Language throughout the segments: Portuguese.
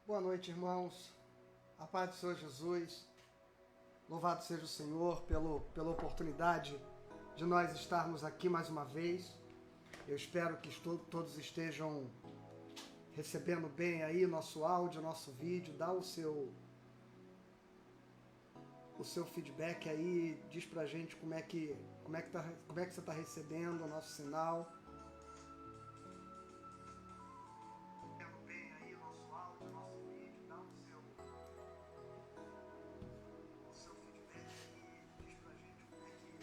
Boa noite, irmãos. A paz do Senhor Jesus. Louvado seja o Senhor pela oportunidade de nós estarmos aqui mais uma vez. Eu espero que todos estejam recebendo bem aí o nosso áudio, o nosso vídeo. Dá o seu feedback aí, diz pra gente como é que você está recebendo o nosso sinal.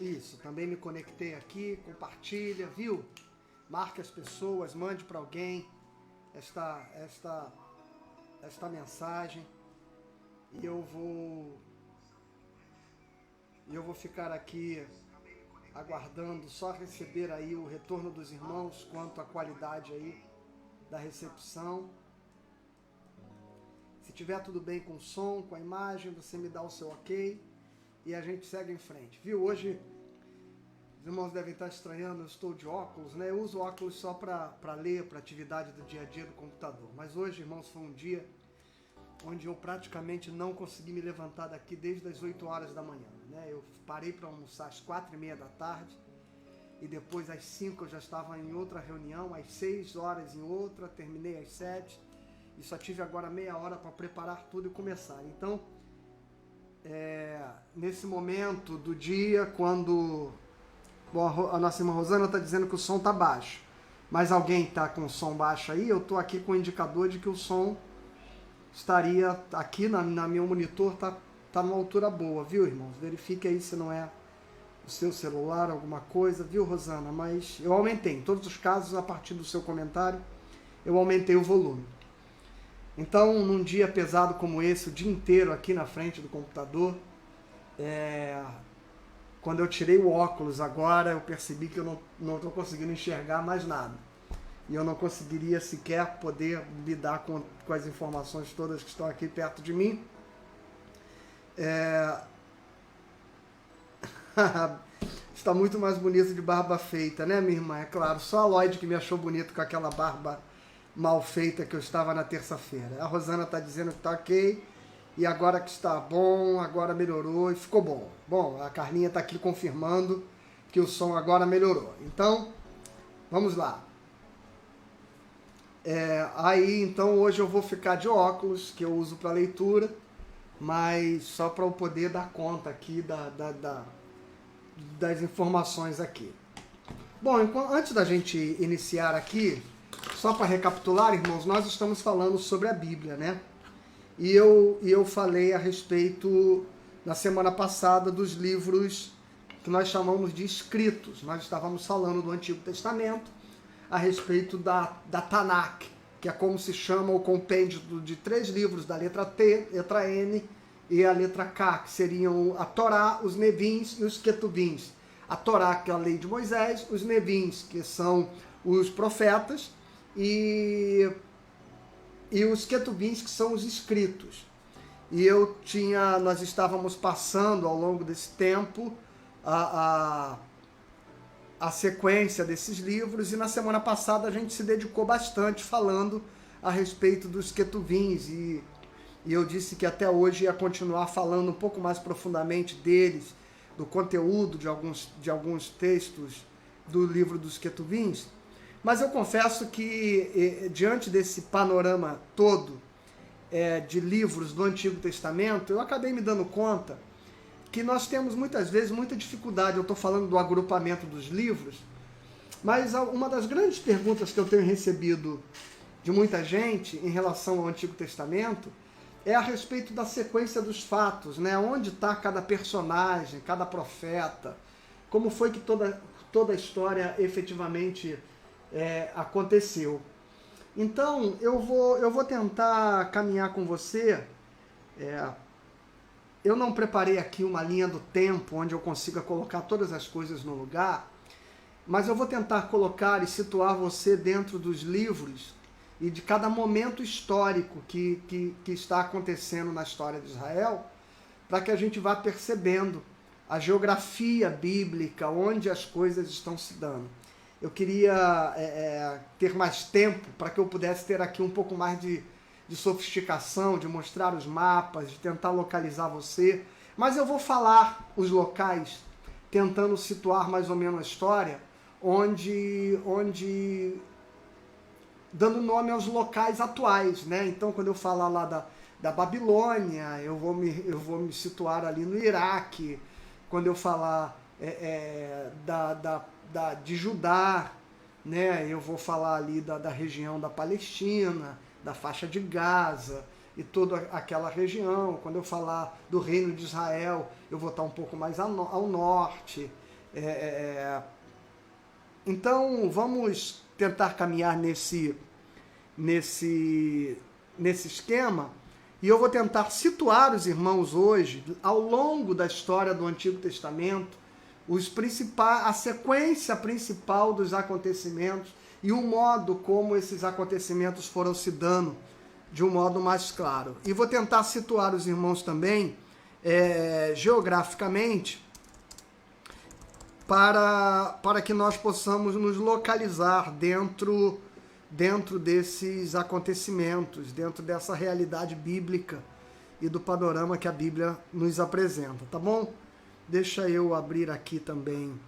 Isso, também me conectei aqui, compartilha, viu? Marque as pessoas, mande para alguém esta mensagem. E eu vou ficar aqui aguardando só receber aí o retorno dos irmãos quanto à qualidade aí da recepção. Se tiver tudo bem com o som, com a imagem, você me dá o seu ok e a gente segue em frente, viu? Hoje os irmãos devem estar estranhando, eu estou de óculos, né? Eu uso óculos só para ler, para atividade do dia a dia do computador. Mas hoje, irmãos, foi um dia onde eu praticamente não consegui me levantar daqui desde as 8 horas da manhã, né? Eu parei para almoçar às 4:30 da tarde e depois às 5 eu já estava em outra reunião, às 6 horas em outra, terminei às 7 e só tive agora meia hora para preparar tudo e começar. Então, nesse momento do dia, quando... Bom, a nossa irmã Rosana está dizendo que o som está baixo. Mas alguém está com o som baixo aí? Eu estou aqui com o indicador de que o som estaria aqui na meu monitor, tá numa altura boa, viu, irmãos? Verifique aí se não é o seu celular, alguma coisa, viu, Rosana? Mas eu aumentei. Em todos os casos, a partir do seu comentário, eu aumentei o volume. Então, num dia pesado como esse, o dia inteiro aqui na frente do computador, quando eu tirei o óculos agora, eu percebi que eu não estou conseguindo enxergar mais nada. E eu não conseguiria sequer poder lidar com as informações todas que estão aqui perto de mim. Está muito mais bonito de barba feita, né, minha irmã? É claro, só a Lloyd que me achou bonito com aquela barba mal feita que eu estava na terça-feira. A Rosana está dizendo que está ok. E agora que está bom, agora melhorou e ficou bom. Bom, a Carlinha está aqui confirmando que o som agora melhorou. Então, vamos lá. Então hoje eu vou ficar de óculos, que eu uso para leitura, mas só para eu poder dar conta aqui das informações aqui. Bom, antes da gente iniciar aqui, só para recapitular, irmãos, nós estamos falando sobre a Bíblia, né? E eu falei a respeito, na semana passada, dos livros que nós chamamos de escritos. Nós estávamos falando do Antigo Testamento, a respeito da Tanakh, que é como se chama o compêndio de 3 livros, da letra T, letra N e a letra K, que seriam a Torá, os Nevins e os Ketuvins. A Torá, que é a lei de Moisés, os Nevins, que são os profetas, e os Ketuvins, que são os escritos. E nós estávamos passando ao longo desse tempo a sequência desses livros, e na semana passada a gente se dedicou bastante falando a respeito dos Ketuvins, e eu disse que até hoje ia continuar falando um pouco mais profundamente deles, do conteúdo de alguns textos do livro dos Ketuvins. Mas eu confesso que, diante desse panorama todo de livros do Antigo Testamento, eu acabei me dando conta que nós temos muitas vezes muita dificuldade. Eu estou falando do agrupamento dos livros, mas uma das grandes perguntas que eu tenho recebido de muita gente em relação ao Antigo Testamento é a respeito da sequência dos fatos, né? Onde está cada personagem, cada profeta, como foi que toda a história efetivamente aconteceu. Então, eu vou tentar caminhar com você. Eu não preparei aqui uma linha do tempo onde eu consiga colocar todas as coisas no lugar, mas eu vou tentar colocar e situar você dentro dos livros e de cada momento histórico que está acontecendo na história de Israel, para que a gente vá percebendo a geografia bíblica, onde as coisas estão se dando. Eu queria ter mais tempo para que eu pudesse ter aqui um pouco mais de sofisticação, de mostrar os mapas, de tentar localizar você, mas eu vou falar os locais, tentando situar mais ou menos a história, onde dando nome aos locais atuais, né? Então, quando eu falar lá da Babilônia, eu vou me situar ali no Iraque. Quando eu falar de Judá, né? Eu vou falar ali da região da Palestina, da faixa de Gaza e toda aquela região. Quando eu falar do reino de Israel, eu vou estar um pouco mais ao norte. Então, vamos tentar caminhar nesse esquema, e eu vou tentar situar os irmãos hoje, ao longo da história do Antigo Testamento, a sequência principal dos acontecimentos e o modo como esses acontecimentos foram se dando de um modo mais claro. E vou tentar situar os irmãos também geograficamente, para que nós possamos nos localizar dentro desses acontecimentos, dentro dessa realidade bíblica e do panorama que a Bíblia nos apresenta, tá bom? Deixa eu abrir aqui também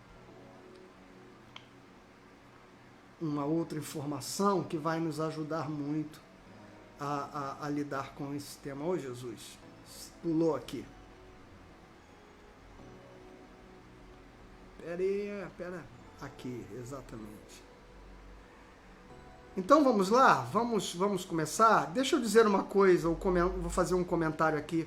uma outra informação que vai nos ajudar muito a lidar com esse tema. Ô Jesus, pulou aqui. Pera, aqui, exatamente. Então vamos lá, vamos começar. Deixa eu dizer uma coisa, vou fazer um comentário aqui.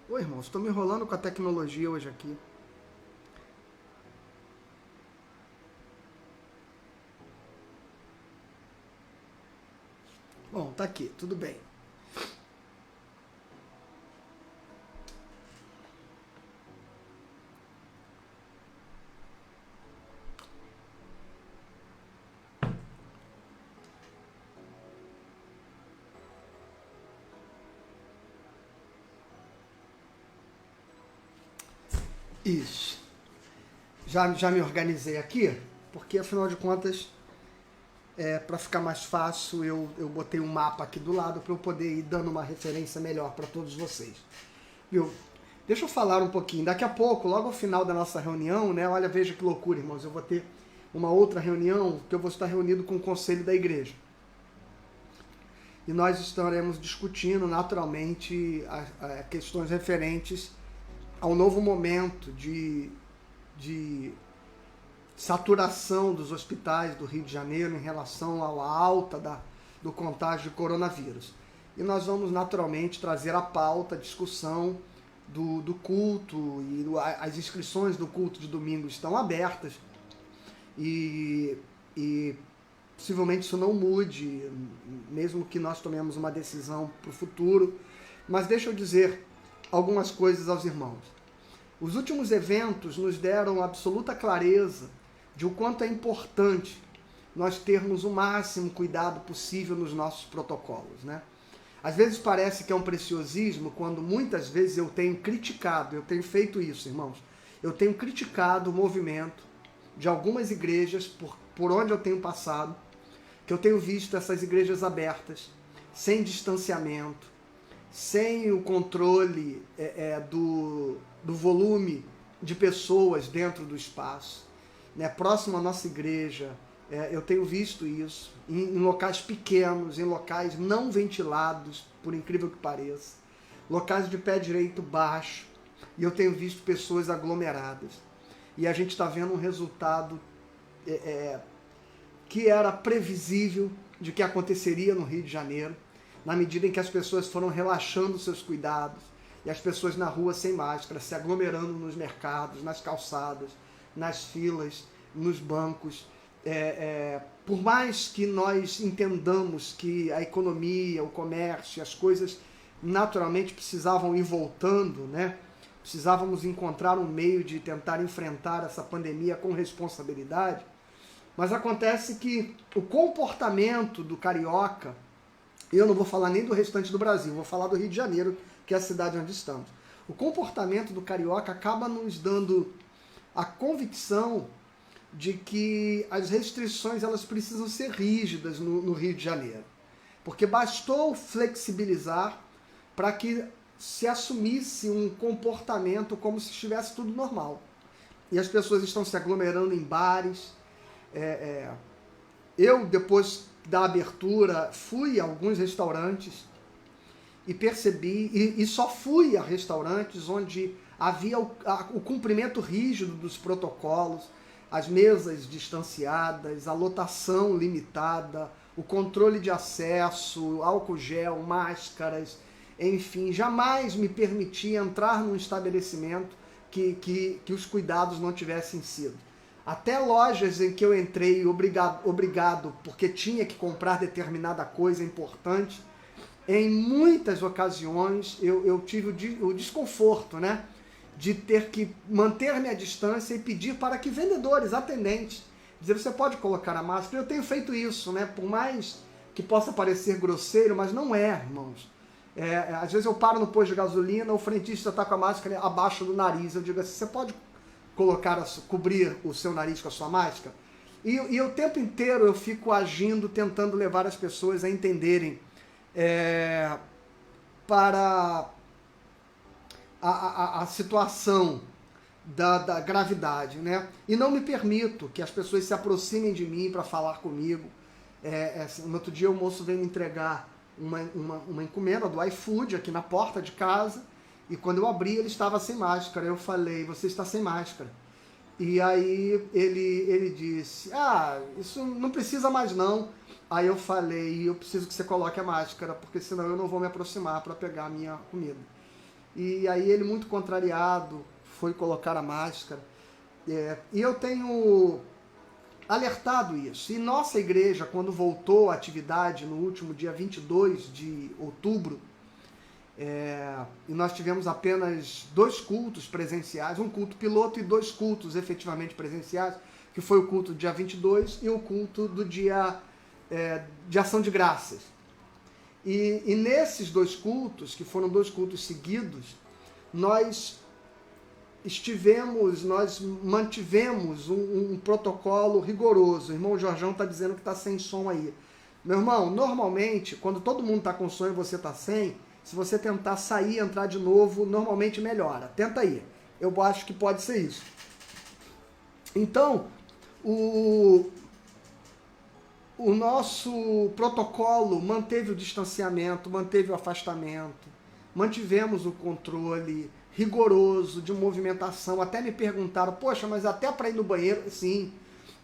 Ô irmãos, estou me enrolando com a tecnologia hoje aqui. Bom, tá aqui, tudo bem. Isso. Já me organizei aqui, porque afinal de contas, para ficar mais fácil, eu botei um mapa aqui do lado para eu poder ir dando uma referência melhor para todos vocês. Viu? Deixa eu falar um pouquinho. Daqui a pouco, logo ao final da nossa reunião, né? Olha, veja que loucura, irmãos. Eu vou ter uma outra reunião que eu vou estar reunido com o conselho da igreja. E nós estaremos discutindo naturalmente questões referentes ao novo momento de saturação dos hospitais do Rio de Janeiro em relação à alta do contágio de coronavírus. E nós vamos naturalmente trazer à pauta a discussão do culto, e as inscrições do culto de domingo estão abertas, e possivelmente isso não mude, mesmo que nós tomemos uma decisão para o futuro. Mas deixa eu dizer algumas coisas aos irmãos. Os últimos eventos nos deram absoluta clareza de o quanto é importante nós termos o máximo cuidado possível nos nossos protocolos, né? Às vezes parece que é um preciosismo, quando muitas vezes eu tenho feito isso, irmãos. Eu tenho criticado o movimento de algumas igrejas por onde eu tenho passado, que eu tenho visto essas igrejas abertas, sem distanciamento, sem o controle do volume de pessoas dentro do espaço, né? Próximo à nossa igreja, eu tenho visto isso em locais pequenos, em locais não ventilados, por incrível que pareça, locais de pé direito baixo, e eu tenho visto pessoas aglomeradas. E a gente está vendo um resultado que era previsível de que aconteceria no Rio de Janeiro, na medida em que as pessoas foram relaxando seus cuidados, e as pessoas na rua sem máscara, se aglomerando nos mercados, nas calçadas, nas filas, nos bancos. Por mais que nós entendamos que a economia, o comércio, as coisas naturalmente precisavam ir voltando, né? Precisávamos encontrar um meio de tentar enfrentar essa pandemia com responsabilidade, mas acontece que o comportamento do carioca, eu não vou falar nem do restante do Brasil, vou falar do Rio de Janeiro, que é a cidade onde estamos. O comportamento do carioca acaba nos dando a convicção de que as restrições elas precisam ser rígidas no Rio de Janeiro. Porque bastou flexibilizar para que se assumisse um comportamento como se estivesse tudo normal. E as pessoas estão se aglomerando em bares. Eu, depois da abertura, fui a alguns restaurantes e percebi, e só fui a restaurantes onde havia o cumprimento rígido dos protocolos, as mesas distanciadas, a lotação limitada, o controle de acesso, álcool gel, máscaras, enfim, jamais me permiti entrar num estabelecimento que os cuidados não tivessem sido. Até lojas em que eu entrei obrigado porque tinha que comprar determinada coisa importante, em muitas ocasiões eu tive o desconforto, né, de ter que manter minha distância e pedir para que vendedores, atendentes, dizer, você pode colocar a máscara? Eu tenho feito isso, né, por mais que possa parecer grosseiro, mas não é, irmãos. Às vezes eu paro no posto de gasolina, o frentista está com a máscara abaixo do nariz, eu digo assim, você pode cobrir o seu nariz com a sua máscara? E o tempo inteiro eu fico agindo, tentando levar as pessoas a entenderem para a situação da gravidade, né? E não me permito que as pessoas se aproximem de mim para falar comigo. No outro dia o moço veio me entregar uma encomenda do iFood aqui na porta de casa, e quando eu abri ele estava sem máscara. Eu falei, você está sem máscara. E aí ele disse, isso não precisa mais não. Aí eu falei, eu preciso que você coloque a máscara, porque senão eu não vou me aproximar para pegar a minha comida. E aí ele, muito contrariado, foi colocar a máscara. E eu tenho alertado isso. E nossa igreja, quando voltou à atividade no último dia 22 de outubro, e nós tivemos apenas 2 cultos presenciais, um culto piloto e 2 cultos efetivamente presenciais, que foi o culto do dia 22 e o culto do dia de ação de graças. E nesses 2 cultos, que foram 2 cultos seguidos, nós mantivemos um protocolo rigoroso. O irmão Jorjão está dizendo que está sem som aí. Meu irmão, normalmente, quando todo mundo está com som e você está sem, se você tentar sair e entrar de novo, normalmente melhora. Tenta aí. Eu acho que pode ser isso. Então, o nosso protocolo manteve o distanciamento, manteve o afastamento, mantivemos o controle rigoroso de movimentação. Até me perguntaram, poxa, mas até para ir no banheiro? Sim,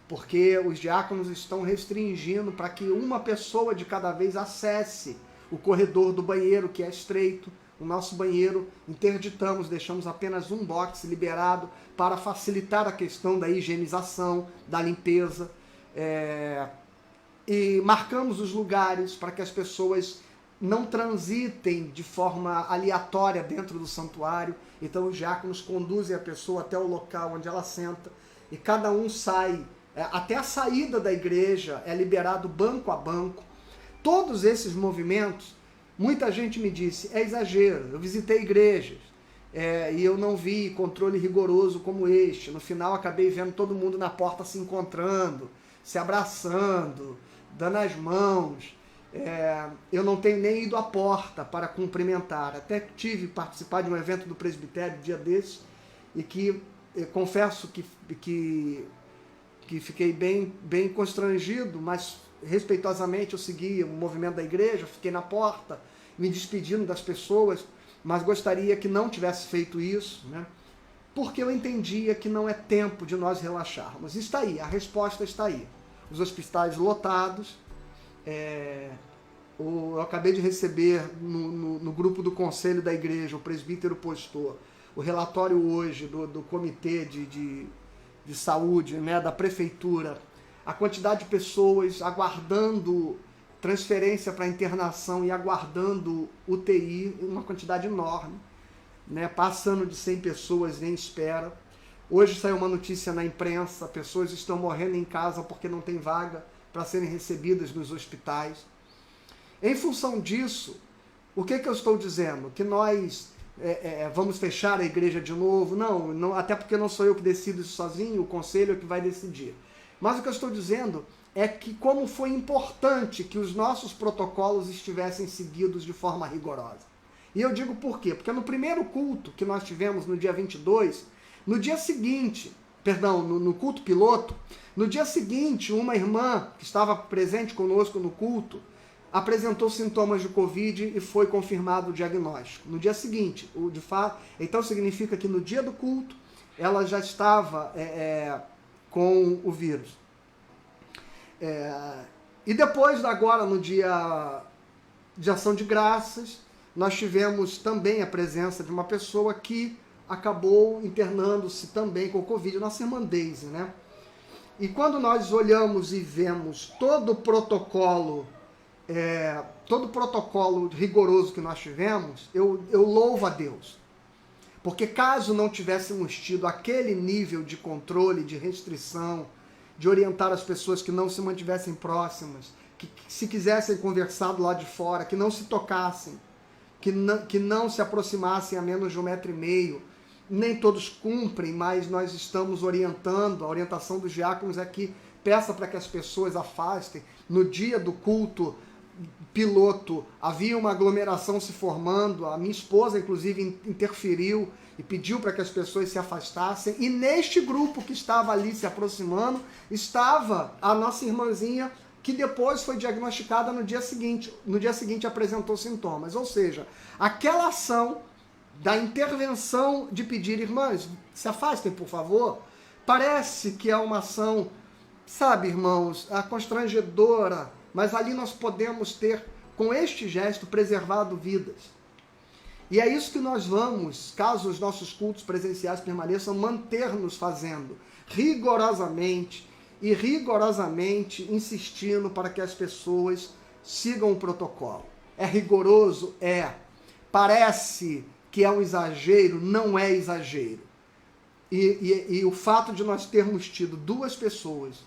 porque os diáconos estão restringindo para que uma pessoa de cada vez acesse o corredor do banheiro, que é estreito. O nosso banheiro interditamos, deixamos apenas um box liberado para facilitar a questão da higienização, da limpeza. E marcamos os lugares para que as pessoas não transitem de forma aleatória dentro do santuário. Então os diáconos conduzem a pessoa até o local onde ela senta e cada um sai. Até a saída da igreja é liberado banco a banco. Todos esses movimentos, muita gente me disse, é exagero. Eu visitei igrejas e eu não vi controle rigoroso como este. No final acabei vendo todo mundo na porta se encontrando, se abraçando, dando as mãos. Eu não tenho nem ido à porta para cumprimentar. Até tive que participar de um evento do presbitério dia desses, e que confesso que fiquei bem constrangido, mas respeitosamente eu segui o movimento da igreja, fiquei na porta, me despedindo das pessoas, mas gostaria que não tivesse feito isso, né? Porque eu entendia que não é tempo de nós relaxarmos. Está aí, a resposta está aí. Os hospitais lotados. Eu acabei de receber no grupo do conselho da igreja, o presbítero postou o relatório hoje do comitê de saúde, né, da prefeitura, a quantidade de pessoas aguardando transferência para internação e aguardando UTI, uma quantidade enorme, né, passando de 100 pessoas em espera. Hoje saiu uma notícia na imprensa, pessoas estão morrendo em casa porque não tem vaga para serem recebidas nos hospitais. Em função disso, o que eu estou dizendo? Que nós vamos fechar a igreja de novo. Não, até porque não sou eu que decido isso sozinho, o conselho é que vai decidir. Mas o que eu estou dizendo é que como foi importante que os nossos protocolos estivessem seguidos de forma rigorosa. E eu digo por quê? Porque no primeiro culto que nós tivemos no dia 22, no dia seguinte, no culto piloto, no dia seguinte, uma irmã que estava presente conosco no culto apresentou sintomas de Covid e foi confirmado o diagnóstico. No dia seguinte, então significa que no dia do culto ela já estava com o vírus. E depois, agora, no dia de ação de graças, nós tivemos também a presença de uma pessoa que acabou internando-se também com Covid, nossa irmã Daisy, né? E quando nós olhamos e vemos todo o protocolo rigoroso que nós tivemos, eu louvo a Deus. Porque caso não tivéssemos tido aquele nível de controle, de restrição, de orientar as pessoas que não se mantivessem próximas, que se quisessem conversar do lado de fora, que não se tocassem, que não se aproximassem a menos de 1,5 metro, nem todos cumprem, mas nós estamos orientando, a orientação dos diáconos é que peça para que as pessoas afastem. No dia do culto piloto, havia uma aglomeração se formando, a minha esposa, inclusive, interferiu e pediu para que as pessoas se afastassem, e neste grupo que estava ali se aproximando, estava a nossa irmãzinha, que depois foi diagnosticada no dia seguinte apresentou sintomas, ou seja, aquela ação da intervenção de pedir, irmãs, se afastem, por favor, parece que é uma ação, sabe, irmãos, constrangedora, mas ali nós podemos ter, com este gesto, preservado vidas. E é isso que nós vamos, caso os nossos cultos presenciais permaneçam, manter-nos fazendo rigorosamente insistindo para que as pessoas sigam o protocolo. É rigoroso? É. Parece que é um exagero? Não é exagero. E o fato de nós termos tido 2 pessoas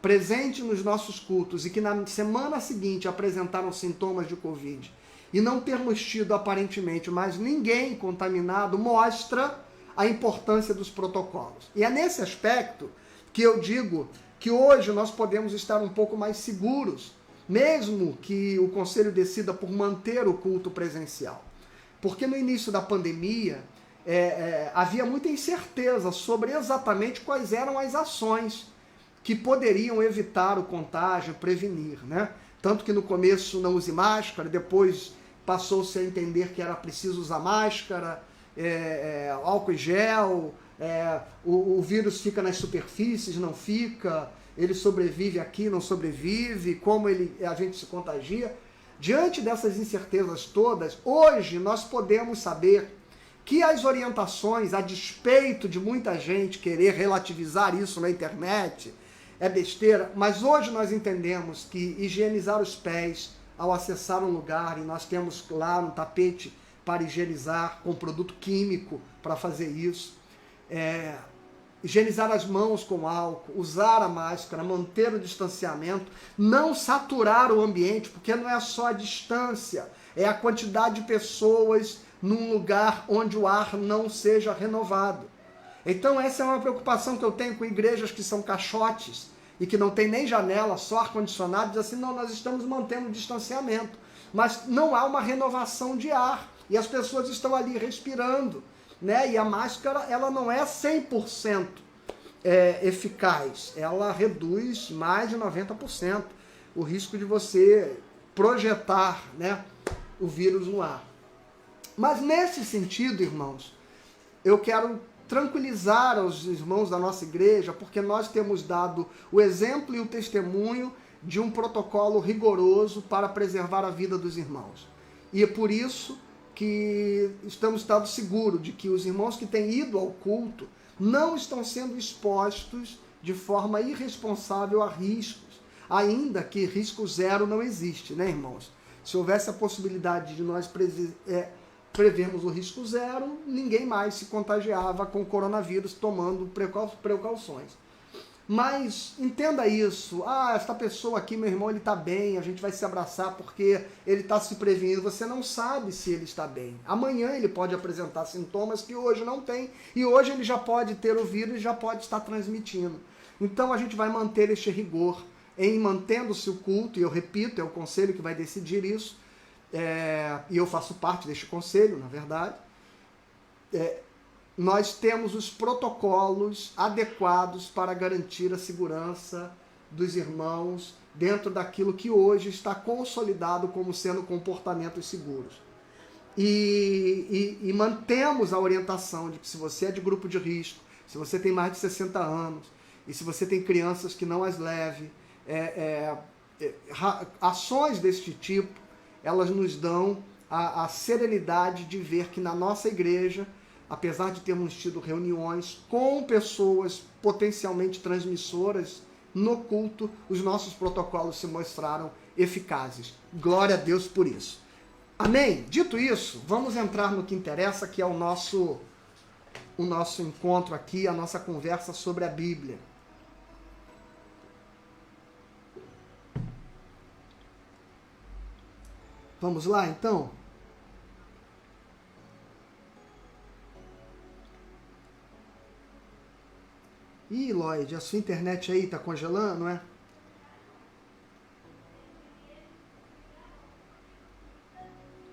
presentes nos nossos cultos e que na semana seguinte apresentaram sintomas de Covid e não termos tido aparentemente mais ninguém contaminado, mostra a importância dos protocolos. E é nesse aspecto que eu digo que hoje nós podemos estar um pouco mais seguros, mesmo que o conselho decida por manter o culto presencial. Porque no início da pandemia havia muita incerteza sobre exatamente quais eram as ações que poderiam evitar o contágio, prevenir, né? Tanto que no começo não use máscara, depois passou-se a entender que era preciso usar máscara, álcool em gel, o vírus fica nas superfícies, não fica, ele sobrevive aqui, não sobrevive, como a gente se contagia. Diante dessas incertezas todas, hoje nós podemos saber que as orientações, a despeito de muita gente querer relativizar isso na internet, é besteira, mas hoje nós entendemos que higienizar os pés ao acessar um lugar, e nós temos lá um tapete para higienizar com produto químico para fazer isso, higienizar as mãos com álcool, usar a máscara, manter o distanciamento, não saturar o ambiente, porque não é só a distância, é a quantidade de pessoas num lugar onde o ar não seja renovado. Então essa é uma preocupação que eu tenho com igrejas que são caixotes e que não tem nem janela, só ar-condicionado, diz assim, não, nós estamos mantendo o distanciamento, mas não há uma renovação de ar, e as pessoas estão ali respirando, né? E a máscara, ela não é 100% eficaz, ela reduz mais de 90% o risco de você projetar, né, o vírus no ar. Mas nesse sentido, irmãos, eu quero tranquilizar os irmãos da nossa igreja, porque nós temos dado o exemplo e o testemunho de um protocolo rigoroso para preservar a vida dos irmãos. E é por isso que estamos seguros de que os irmãos que têm ido ao culto não estão sendo expostos de forma irresponsável a riscos, ainda que risco zero não existe, né, irmãos? Se houvesse a possibilidade de nós prevermos o risco zero, ninguém mais se contagiava com o coronavírus tomando precauções. Mas entenda isso. Ah, esta pessoa aqui, meu irmão, ele está bem, a gente vai se abraçar porque ele está se prevenindo. Você não sabe se ele está bem. Amanhã ele pode apresentar sintomas que hoje não tem. E hoje ele já pode ter o vírus e já pode estar transmitindo. Então a gente vai manter este rigor em mantendo-se o culto, e eu repito, é o conselho que vai decidir isso, e eu faço parte deste conselho, na verdade. Nós temos os protocolos adequados para garantir a segurança dos irmãos dentro daquilo que hoje está consolidado como sendo comportamentos seguros. E mantemos a orientação de que se você é de grupo de risco, se você tem mais de 60 anos, e se você tem crianças que não as leve, ações deste tipo, elas nos dão a serenidade de ver que na nossa igreja, apesar de termos tido reuniões com pessoas potencialmente transmissoras no culto, os nossos protocolos se mostraram eficazes. Glória a Deus por isso. Amém? Dito isso, vamos entrar no que interessa, que é o nosso encontro aqui, a nossa conversa sobre a Bíblia. Vamos lá, então? Ih, Lloyd, a sua internet aí tá congelando, não é?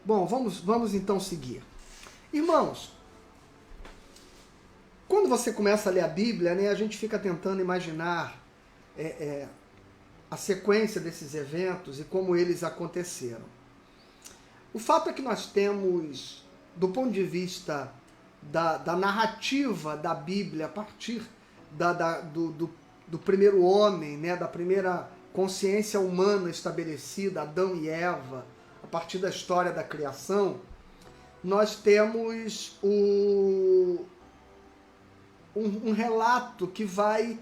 Bom, vamos então seguir. Irmãos, quando você começa a ler a Bíblia, né, a gente fica tentando imaginar a sequência desses eventos e como eles aconteceram. O fato é que nós temos, do ponto de vista da narrativa da Bíblia, a partir do primeiro homem, né, da primeira consciência humana estabelecida, Adão e Eva, a partir da história da criação, nós temos um relato que vai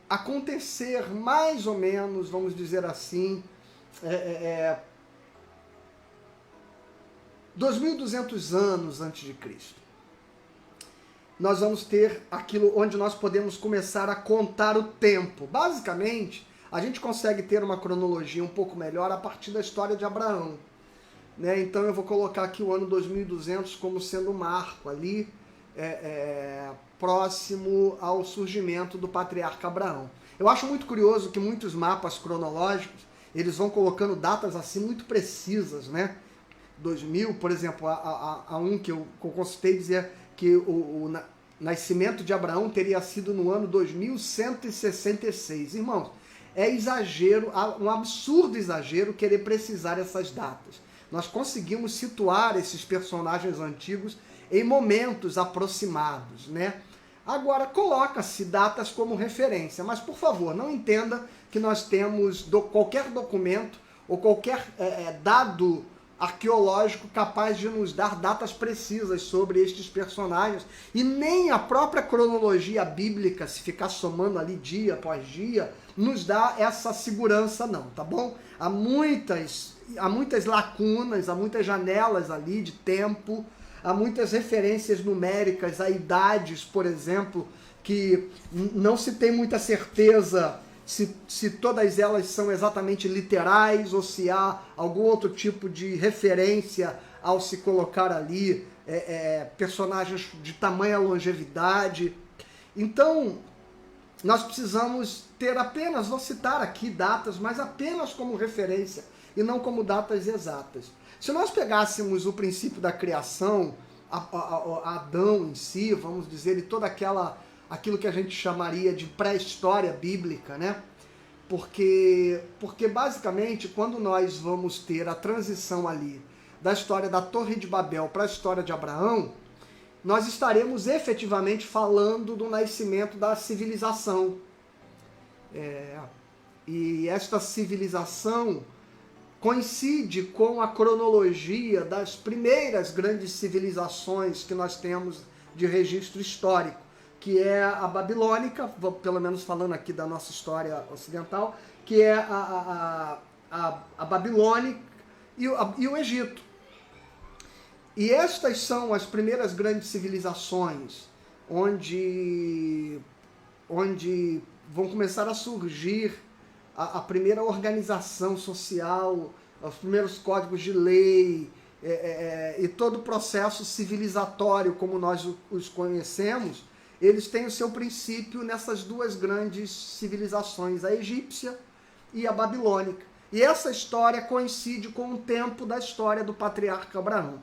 acontecer mais ou menos, vamos dizer assim, 2.200 anos antes de Cristo. Nós vamos ter aquilo onde nós podemos começar a contar o tempo. Basicamente, a gente consegue ter uma cronologia um pouco melhor a partir da história de Abraão, né? Então eu vou colocar aqui o ano 2200 como sendo um marco ali, próximo ao surgimento do patriarca Abraão. Eu acho muito curioso que muitos mapas cronológicos, eles vão colocando datas assim muito precisas, né? 2000, por exemplo, a um que eu consultei dizia que o nascimento de Abraão teria sido no ano 2166. Irmãos, é exagero, um absurdo exagero querer precisar essas datas. Nós conseguimos situar esses personagens antigos em momentos aproximados, né? Agora, coloca-se datas como referência, mas, por favor, não entenda que nós temos qualquer documento ou qualquer dado arqueológico capaz de nos dar datas precisas sobre estes personagens, e nem a própria cronologia bíblica, se ficar somando ali dia após dia, nos dá essa segurança não, tá bom? Há muitas lacunas, há muitas janelas ali de tempo, há muitas referências numéricas a idades, por exemplo, que não se tem muita certeza se todas elas são exatamente literais ou se há algum outro tipo de referência ao se colocar ali personagens de tamanha longevidade. Então, nós precisamos ter apenas, vou citar aqui datas, mas apenas como referência e não como datas exatas. Se nós pegássemos o princípio da criação, Adão em si, vamos dizer, e toda aquilo que a gente chamaria de pré-história bíblica, né? Porque basicamente, quando nós vamos ter a transição ali da história da Torre de Babel para a história de Abraão, nós estaremos efetivamente falando do nascimento da civilização. E esta civilização coincide com a cronologia das primeiras grandes civilizações que nós temos de registro histórico, que é a babilônica, pelo menos falando aqui da nossa história ocidental, que é a Babilônia e o Egito. E estas são as primeiras grandes civilizações onde vão começar a surgir a primeira organização social, os primeiros códigos de lei, e todo o processo civilizatório como nós os conhecemos, eles têm o seu princípio nessas duas grandes civilizações, a egípcia e a babilônica. E essa história coincide com o tempo da história do patriarca Abraão.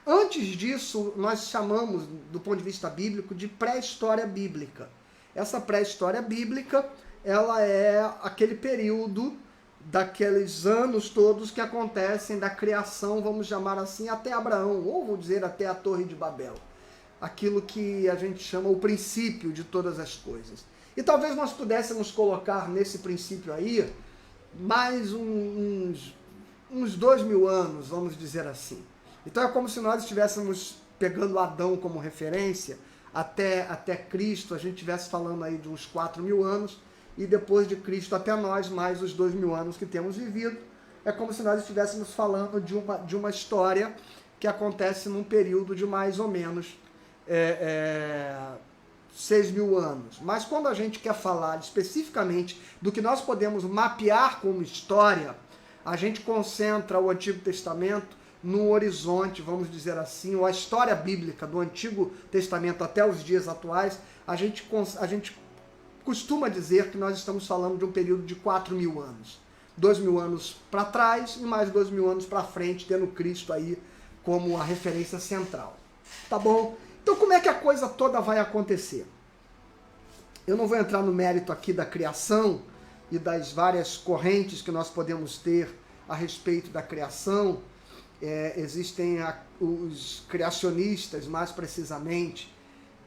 Antes disso, nós chamamos, do ponto de vista bíblico, de pré-história bíblica. Essa pré-história bíblica, ela é aquele período daqueles anos todos que acontecem da criação, vamos chamar assim, até Abraão, ou vou dizer até a Torre de Babel. Aquilo que a gente chama o princípio de todas as coisas. E talvez nós pudéssemos colocar nesse princípio aí mais uns 2000 anos, vamos dizer assim. Então é como se nós estivéssemos pegando Adão como referência, até Cristo, a gente estivesse falando aí de uns 4000 anos, e depois de Cristo até nós, mais os 2000 anos que temos vivido. É como se nós estivéssemos falando de uma história que acontece num período de mais ou menos 6.000 anos. Mas quando a gente quer falar especificamente do que nós podemos mapear como história, a gente concentra o Antigo Testamento no horizonte, vamos dizer assim, ou a história bíblica do Antigo Testamento até os dias atuais. A gente costuma dizer que nós estamos falando de um período de 4.000 anos. 2.000 anos para trás e mais 2.000 anos para frente, tendo Cristo aí como a referência central. Tá bom? Então como é que a coisa toda vai acontecer? Eu não vou entrar no mérito aqui da criação e das várias correntes que nós podemos ter a respeito da criação. Existem os criacionistas, mais precisamente,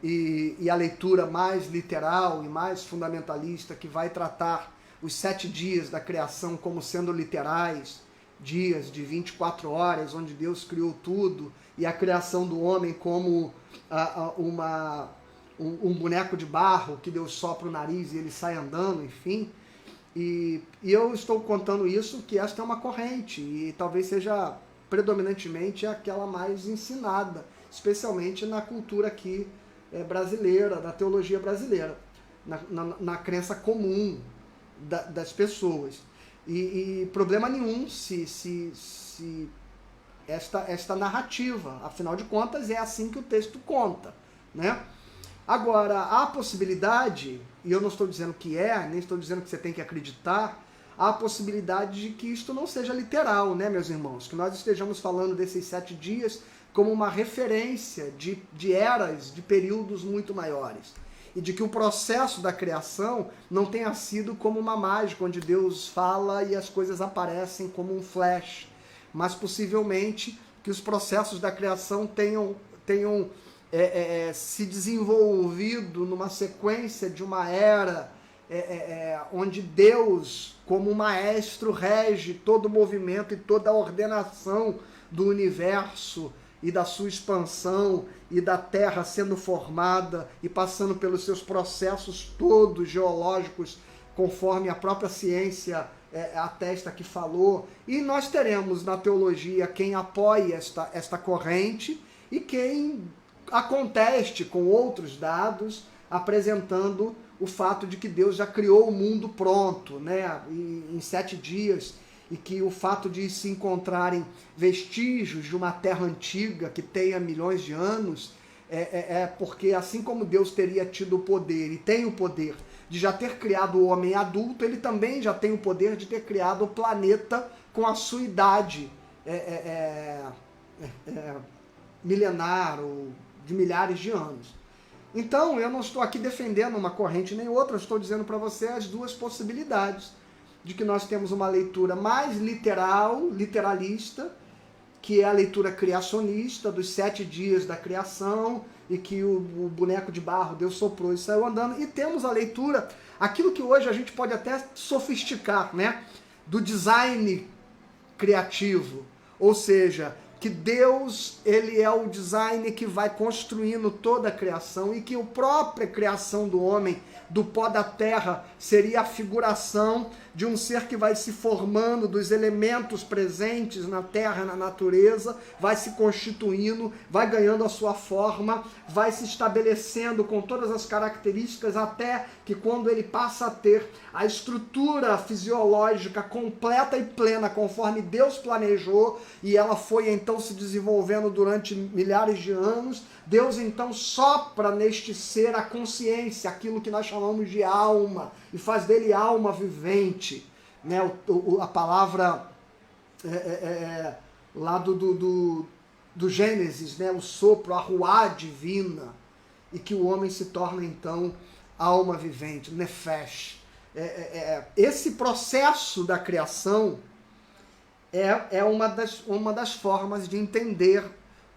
e a leitura mais literal e mais fundamentalista, que vai tratar os 7 dias da criação como sendo literais, dias de 24 horas, onde Deus criou tudo, e a criação do homem como um boneco de barro que Deus sopra o nariz e ele sai andando, enfim. E eu estou contando isso, que esta é uma corrente, e talvez seja predominantemente aquela mais ensinada, especialmente na cultura aqui brasileira, da teologia brasileira, na crença comum das pessoas. E problema nenhum se esta narrativa, afinal de contas, é assim que o texto conta, né? Agora, há possibilidade, e eu não estou dizendo que nem estou dizendo que você tem que acreditar, há a possibilidade de que isto não seja literal, né, meus irmãos? Que nós estejamos falando desses 7 dias como uma referência de eras, de períodos muito maiores. E de que o processo da criação não tenha sido como uma mágica, onde Deus fala e as coisas aparecem como um flash. Mas possivelmente que os processos da criação tenham se desenvolvido numa sequência de uma era onde Deus, como maestro, rege todo o movimento e toda a ordenação do universo e da sua expansão e da Terra sendo formada e passando pelos seus processos todos geológicos, conforme a própria ciência atesta que falou. E nós teremos na teologia quem apoie esta corrente e quem a conteste com outros dados, apresentando o fato de que Deus já criou o mundo pronto, né, em 7 dias, e que o fato de se encontrarem vestígios de uma terra antiga que tenha milhões de anos, porque assim como Deus teria tido o poder e tem o poder de já ter criado o homem adulto, ele também já tem o poder de ter criado o planeta com a sua idade milenar, ou de milhares de anos. Então, eu não estou aqui defendendo uma corrente nem outra, eu estou dizendo para você as duas possibilidades, de que nós temos uma leitura mais literalista, que é a leitura criacionista, dos 7 dias da criação, e que o boneco de barro Deus soprou e saiu andando, e temos a leitura, aquilo que hoje a gente pode até sofisticar, né, do design criativo, ou seja, que Deus, ele é o design que vai construindo toda a criação, e que a própria criação do homem, do pó da terra, seria a figuração de um ser que vai se formando dos elementos presentes na terra, na natureza, vai se constituindo, vai ganhando a sua forma, vai se estabelecendo com todas as características, até que quando ele passa a ter a estrutura fisiológica completa e plena, conforme Deus planejou, e ela foi então se desenvolvendo durante milhares de anos, Deus então sopra neste ser a consciência, aquilo que nós chamamos de alma, e faz dele alma vivente. Né? A palavra lá do Gênesis, né? O sopro, a ruá divina, e que o homem se torna então alma vivente, nefesh. Esse processo da criação é uma das formas de entender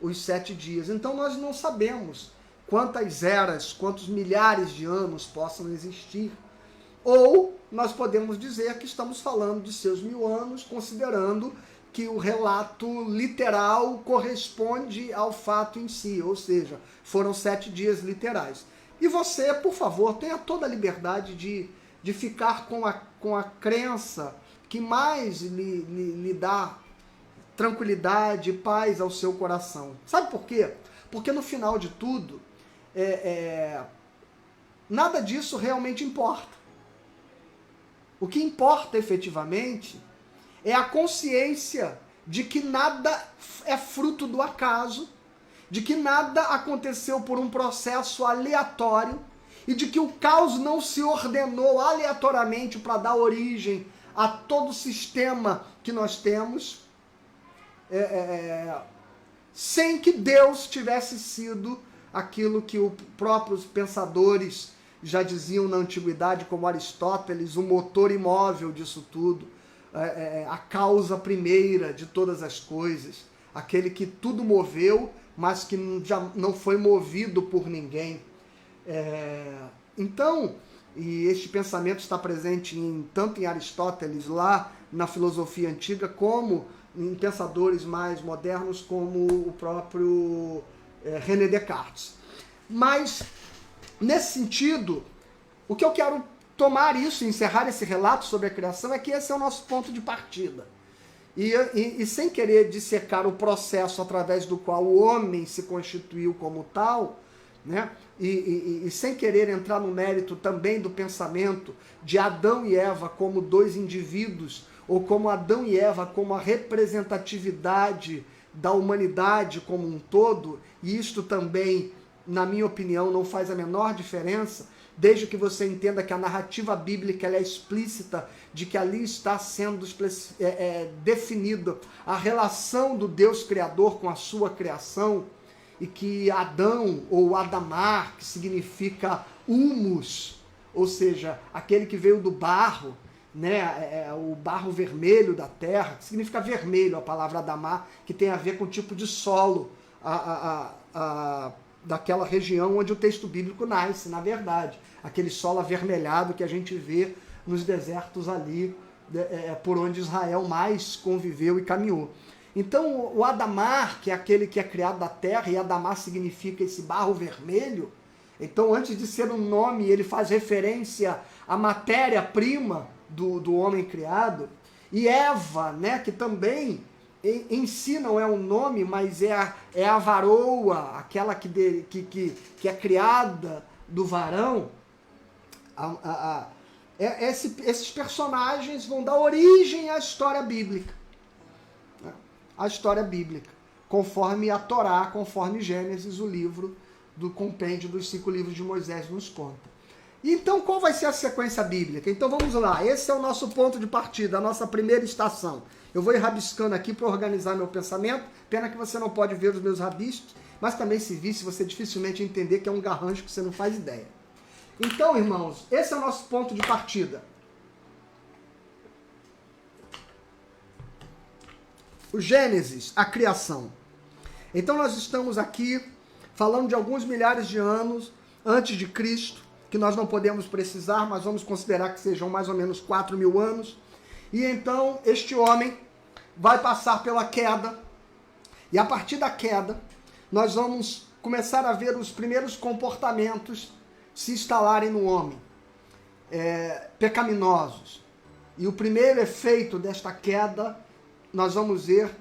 os 7 dias. Então nós não sabemos quantas eras, quantos milhares de anos possam existir. Ou nós podemos dizer que estamos falando de seus 1000 anos, considerando que o relato literal corresponde ao fato em si, ou seja, foram 7 dias literais. E você, por favor, tenha toda a liberdade de ficar com a crença que mais lhe dá tranquilidade e paz ao seu coração. Sabe por quê? Porque no final de tudo, nada disso realmente importa. O que importa efetivamente é a consciência de que nada é fruto do acaso, de que nada aconteceu por um processo aleatório e de que o caos não se ordenou aleatoriamente para dar origem a todo o sistema que nós temos, sem que Deus tivesse sido aquilo que os próprios pensadores já diziam na antiguidade, como Aristóteles, o motor imóvel disso tudo, a causa primeira de todas as coisas, aquele que tudo moveu, mas que já não foi movido por ninguém. Então, e este pensamento está presente tanto em Aristóteles, lá na filosofia antiga, como em pensadores mais modernos, como o próprio René Descartes. Mas, nesse sentido, o que eu quero tomar isso, encerrar esse relato sobre a criação, é que esse é o nosso ponto de partida. E sem querer dissecar o processo através do qual o homem se constituiu como tal, né? E sem querer entrar no mérito também do pensamento de Adão e Eva como 2 indivíduos, ou como Adão e Eva como a representatividade da humanidade como um todo, e isto também, na minha opinião, não faz a menor diferença, desde que você entenda que a narrativa bíblica ela é explícita, de que ali está sendo definida a relação do Deus Criador com a sua criação, e que Adão, ou Adamar, que significa humus, ou seja, aquele que veio do barro, né, o barro vermelho da terra, que significa vermelho, a palavra Adamar, que tem a ver com o tipo de solo daquela região onde o texto bíblico nasce, na verdade. Aquele solo avermelhado que a gente vê nos desertos ali, por onde Israel mais conviveu e caminhou. Então, o Adamar, que é aquele que é criado da terra, e Adamar significa esse barro vermelho, então, antes de ser um nome, ele faz referência à matéria-prima do homem criado. E Eva, né, que também em si não é um nome, mas é a varoa, aquela que é criada do varão. Esses personagens vão dar origem à história bíblica. A história bíblica, conforme a Torá, conforme Gênesis, o livro do compêndio dos 5 livros de Moisés nos conta. Então, qual vai ser a sequência bíblica? Então, vamos lá. Esse é o nosso ponto de partida, a nossa primeira estação. Eu vou ir rabiscando aqui para organizar meu pensamento. Pena que você não pode ver os meus rabiscos, mas também se visse, você dificilmente entender que é um garrancho que você não faz ideia. Então, irmãos, esse é o nosso ponto de partida. O Gênesis, a criação. Então nós estamos aqui falando de alguns milhares de anos antes de Cristo, que nós não podemos precisar, mas vamos considerar que sejam mais ou menos 4.000 anos. E então este homem vai passar pela queda, e a partir da queda nós vamos começar a ver os primeiros comportamentos se instalarem no homem, pecaminosos. E o primeiro efeito desta queda, nós vamos ver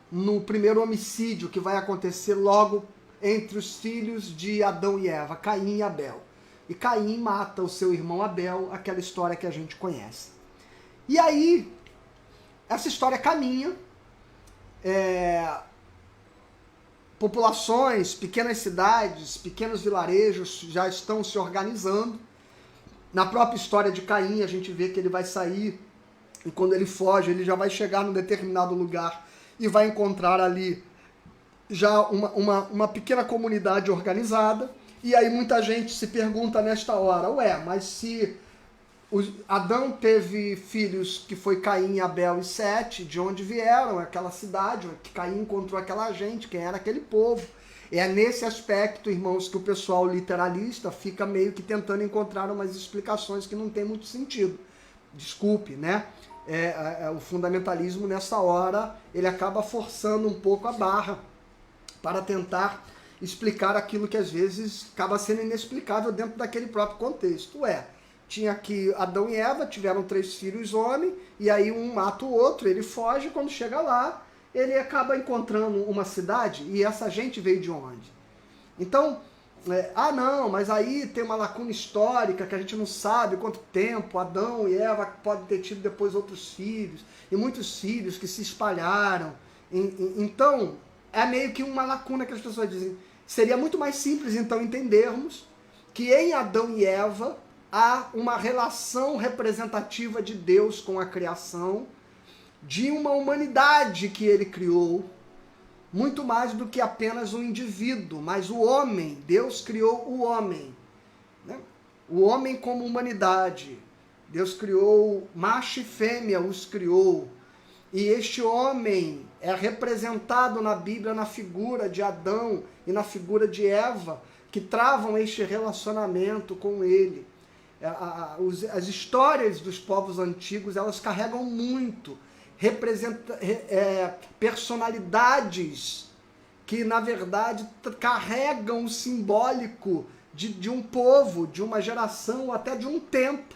no primeiro homicídio que vai acontecer logo entre os filhos de Adão e Eva, Caim e Abel. E Caim mata o seu irmão Abel, aquela história que a gente conhece. E aí, essa história caminha, populações, pequenas cidades, pequenos vilarejos já estão se organizando. Na própria história de Caim, a gente vê que ele vai sair, e quando ele foge, ele já vai chegar num determinado lugar e vai encontrar ali já uma pequena comunidade organizada. E aí muita gente se pergunta nesta hora, mas se Adão teve filhos que foi Caim, Abel e Sete, de onde vieram aquela cidade, que Caim encontrou aquela gente, quem era aquele povo? É nesse aspecto, irmãos, que o pessoal literalista fica meio que tentando encontrar umas explicações que não tem muito sentido. Desculpe, né? O fundamentalismo nessa hora, ele acaba forçando um pouco a barra para tentar explicar aquilo que às vezes acaba sendo inexplicável dentro daquele próprio contexto. Tinha que Adão e Eva tiveram 3 filhos homens, e aí um mata o outro, ele foge, quando chega lá, ele acaba encontrando uma cidade, e essa gente veio de onde? Então, não, mas aí tem uma lacuna histórica que a gente não sabe quanto tempo Adão e Eva podem ter tido depois outros filhos, e muitos filhos que se espalharam. Então, é meio que uma lacuna que as pessoas dizem. Seria muito mais simples, então, entendermos que em Adão e Eva há uma relação representativa de Deus com a criação, de uma humanidade que ele criou, muito mais do que apenas um indivíduo, mas o homem. Deus criou o homem, né? O homem como humanidade. Deus criou macho e fêmea, os criou. E este homem é representado na Bíblia na figura de Adão e na figura de Eva, que travam este relacionamento com ele. As histórias dos povos antigos, elas carregam muito personalidades que, na verdade, carregam o simbólico de um povo, de uma geração, até de um tempo,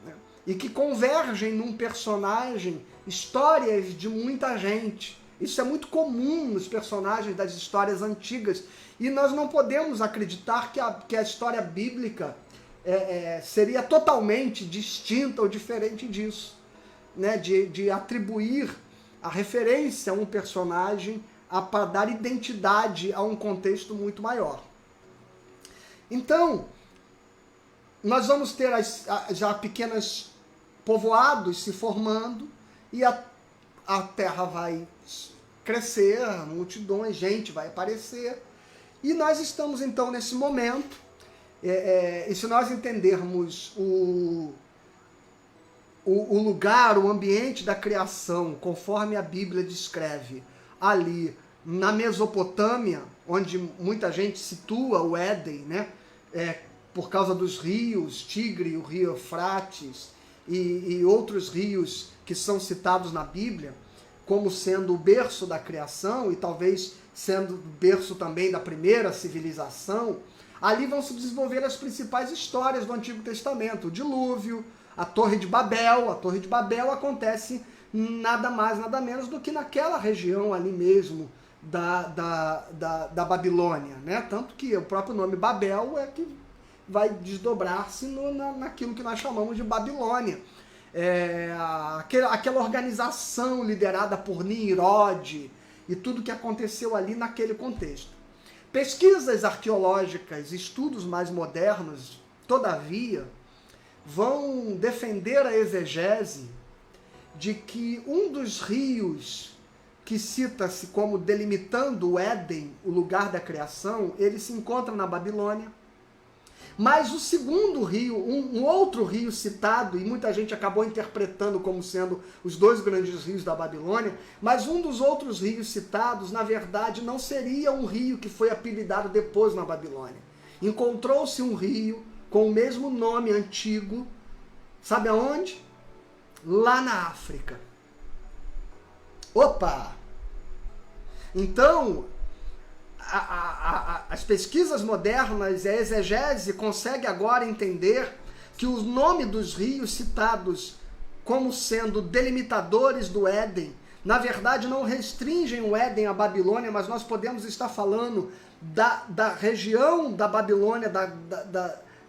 né? E que convergem num personagem histórias de muita gente. Isso é muito comum nos personagens das histórias antigas, e nós não podemos acreditar que a história bíblica seria totalmente distinta ou diferente disso, né? De atribuir a referência a um personagem para dar identidade a um contexto muito maior. Então, nós vamos ter já pequenos povoados se formando, e a terra vai crescer, multidões, gente vai aparecer, e nós estamos então nesse momento. E se nós entendermos o lugar, o ambiente da criação, conforme a Bíblia descreve, ali na Mesopotâmia, onde muita gente situa o Éden, né? Por causa dos rios, Tigre, o rio Eufrates, e outros rios que são citados na Bíblia, como sendo o berço da criação, e talvez sendo o berço também da primeira civilização. Ali vão se desenvolver as principais histórias do Antigo Testamento, o dilúvio, a Torre de Babel. A Torre de Babel acontece nada mais, nada menos do que naquela região ali mesmo da Babilônia, né? Tanto que o próprio nome Babel é que vai desdobrar-se naquilo que nós chamamos de Babilônia. Aquela organização liderada por Nimrod e tudo que aconteceu ali naquele contexto. Pesquisas arqueológicas, estudos mais modernos, todavia, vão defender a exegese de que um dos rios que cita-se como delimitando o Éden, o lugar da criação, ele se encontra na Babilônia. Mas o segundo rio, um outro rio citado, e muita gente acabou interpretando como sendo os 2 grandes rios da Babilônia, mas um dos outros rios citados, na verdade, não seria um rio que foi apelidado depois na Babilônia. Encontrou-se um rio com o mesmo nome antigo, sabe aonde? Lá na África. Opa! Então, as pesquisas modernas, a exegese consegue agora entender que o nome dos rios citados como sendo delimitadores do Éden, na verdade não restringem o Éden à Babilônia, mas nós podemos estar falando da região da Babilônia,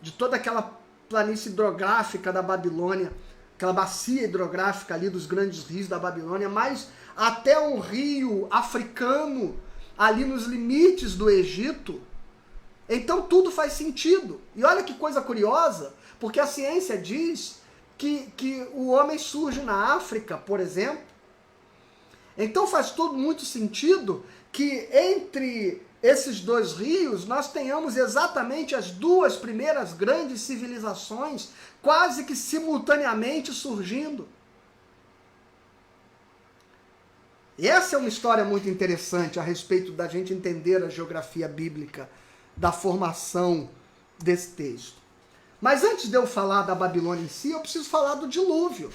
de toda aquela planície hidrográfica da Babilônia, aquela bacia hidrográfica ali dos grandes rios da Babilônia, mas até um rio africano ali nos limites do Egito. Então tudo faz sentido. E olha que coisa curiosa, porque a ciência diz que o homem surge na África, por exemplo. Então faz tudo muito sentido que entre esses dois rios nós tenhamos exatamente as duas primeiras grandes civilizações quase que simultaneamente surgindo. E essa é uma história muito interessante a respeito da gente entender a geografia bíblica da formação desse texto. Mas antes de eu falar da Babilônia em si, eu preciso falar do dilúvio.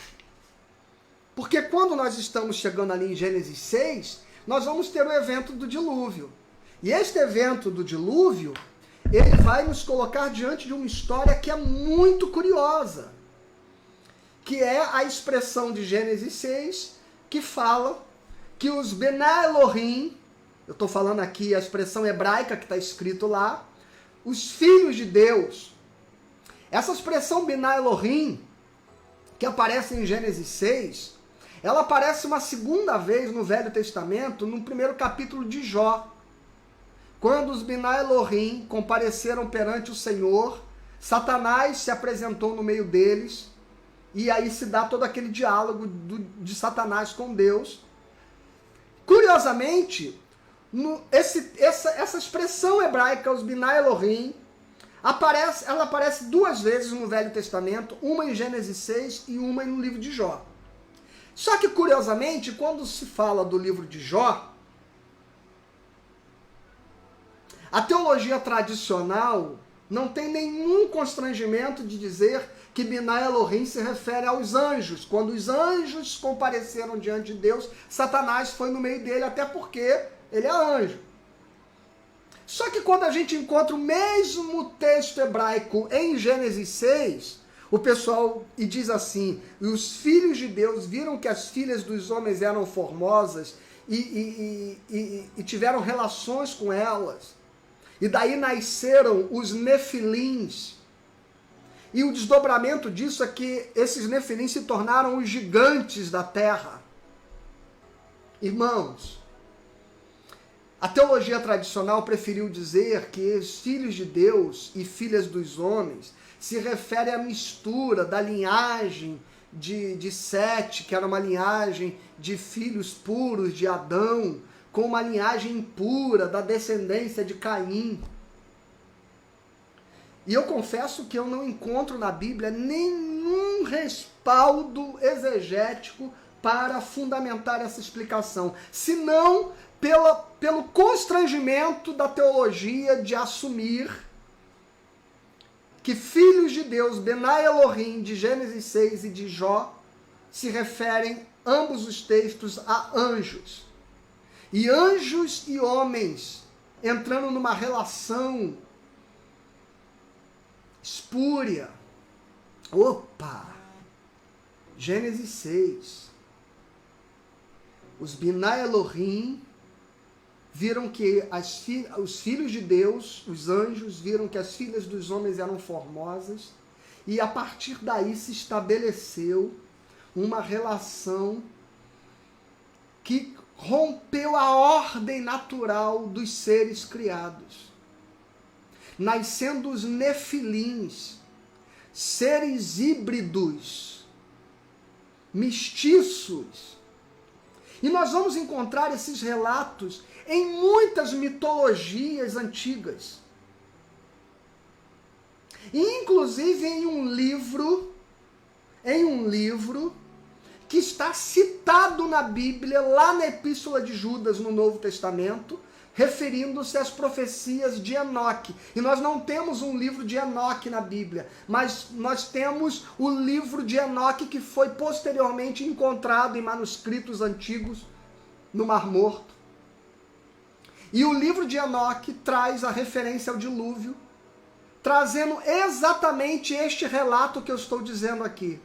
Porque quando nós estamos chegando ali em Gênesis 6, nós vamos ter o evento do dilúvio. E este evento do dilúvio, ele vai nos colocar diante de uma história que é muito curiosa, que é a expressão de Gênesis 6, que fala que os Bená Elohim, eu estou falando aqui a expressão hebraica que está escrito lá, os filhos de Deus. Essa expressão Bená Elohim, que aparece em Gênesis 6, ela aparece uma segunda vez no Velho Testamento, no primeiro capítulo de Jó. Quando os Bená Elohim compareceram perante o Senhor, Satanás se apresentou no meio deles, e aí se dá todo aquele diálogo de Satanás com Deus. Curiosamente, essa expressão hebraica, os Bená Elohim, ela aparece duas vezes no Velho Testamento, uma em Gênesis 6 e uma no livro de Jó. Só que, curiosamente, quando se fala do livro de Jó, a teologia tradicional não tem nenhum constrangimento de dizer que Bená Elohim se refere aos anjos. Quando os anjos compareceram diante de Deus, Satanás foi no meio dele, até porque ele é anjo. Só que quando a gente encontra o mesmo texto hebraico em Gênesis 6, o pessoal e diz assim: e os filhos de Deus viram que as filhas dos homens eram formosas e tiveram relações com elas. E daí nasceram os nefilins. E o desdobramento disso é que esses nefilins se tornaram os gigantes da terra. Irmãos, a teologia tradicional preferiu dizer que os filhos de Deus e filhas dos homens se refere à mistura da linhagem de Sete, que era uma linhagem de filhos puros de Adão, com uma linhagem impura da descendência de Caim. E eu confesso que eu não encontro na Bíblia nenhum respaldo exegético para fundamentar essa explicação, senão pelo constrangimento da teologia de assumir que filhos de Deus, Bená Elohim, de Gênesis 6 e de Jó, se referem, ambos os textos, a anjos. E anjos e homens entrando numa relação espúria. Opa! Gênesis 6. Os Bená Elohim viram que os filhos de Deus, os anjos, viram que as filhas dos homens eram formosas, e a partir daí se estabeleceu uma relação que rompeu a ordem natural dos seres criados. Nascendo os nefilins, seres híbridos, mestiços. E nós vamos encontrar esses relatos em muitas mitologias antigas. Inclusive em um livro que está citado na Bíblia, lá na Epístola de Judas, no Novo Testamento, referindo-se às profecias de Enoque. E nós não temos um livro de Enoque na Bíblia, mas nós temos o livro de Enoque que foi posteriormente encontrado em manuscritos antigos no Mar Morto. E o livro de Enoque traz a referência ao dilúvio, trazendo exatamente este relato que eu estou dizendo aqui.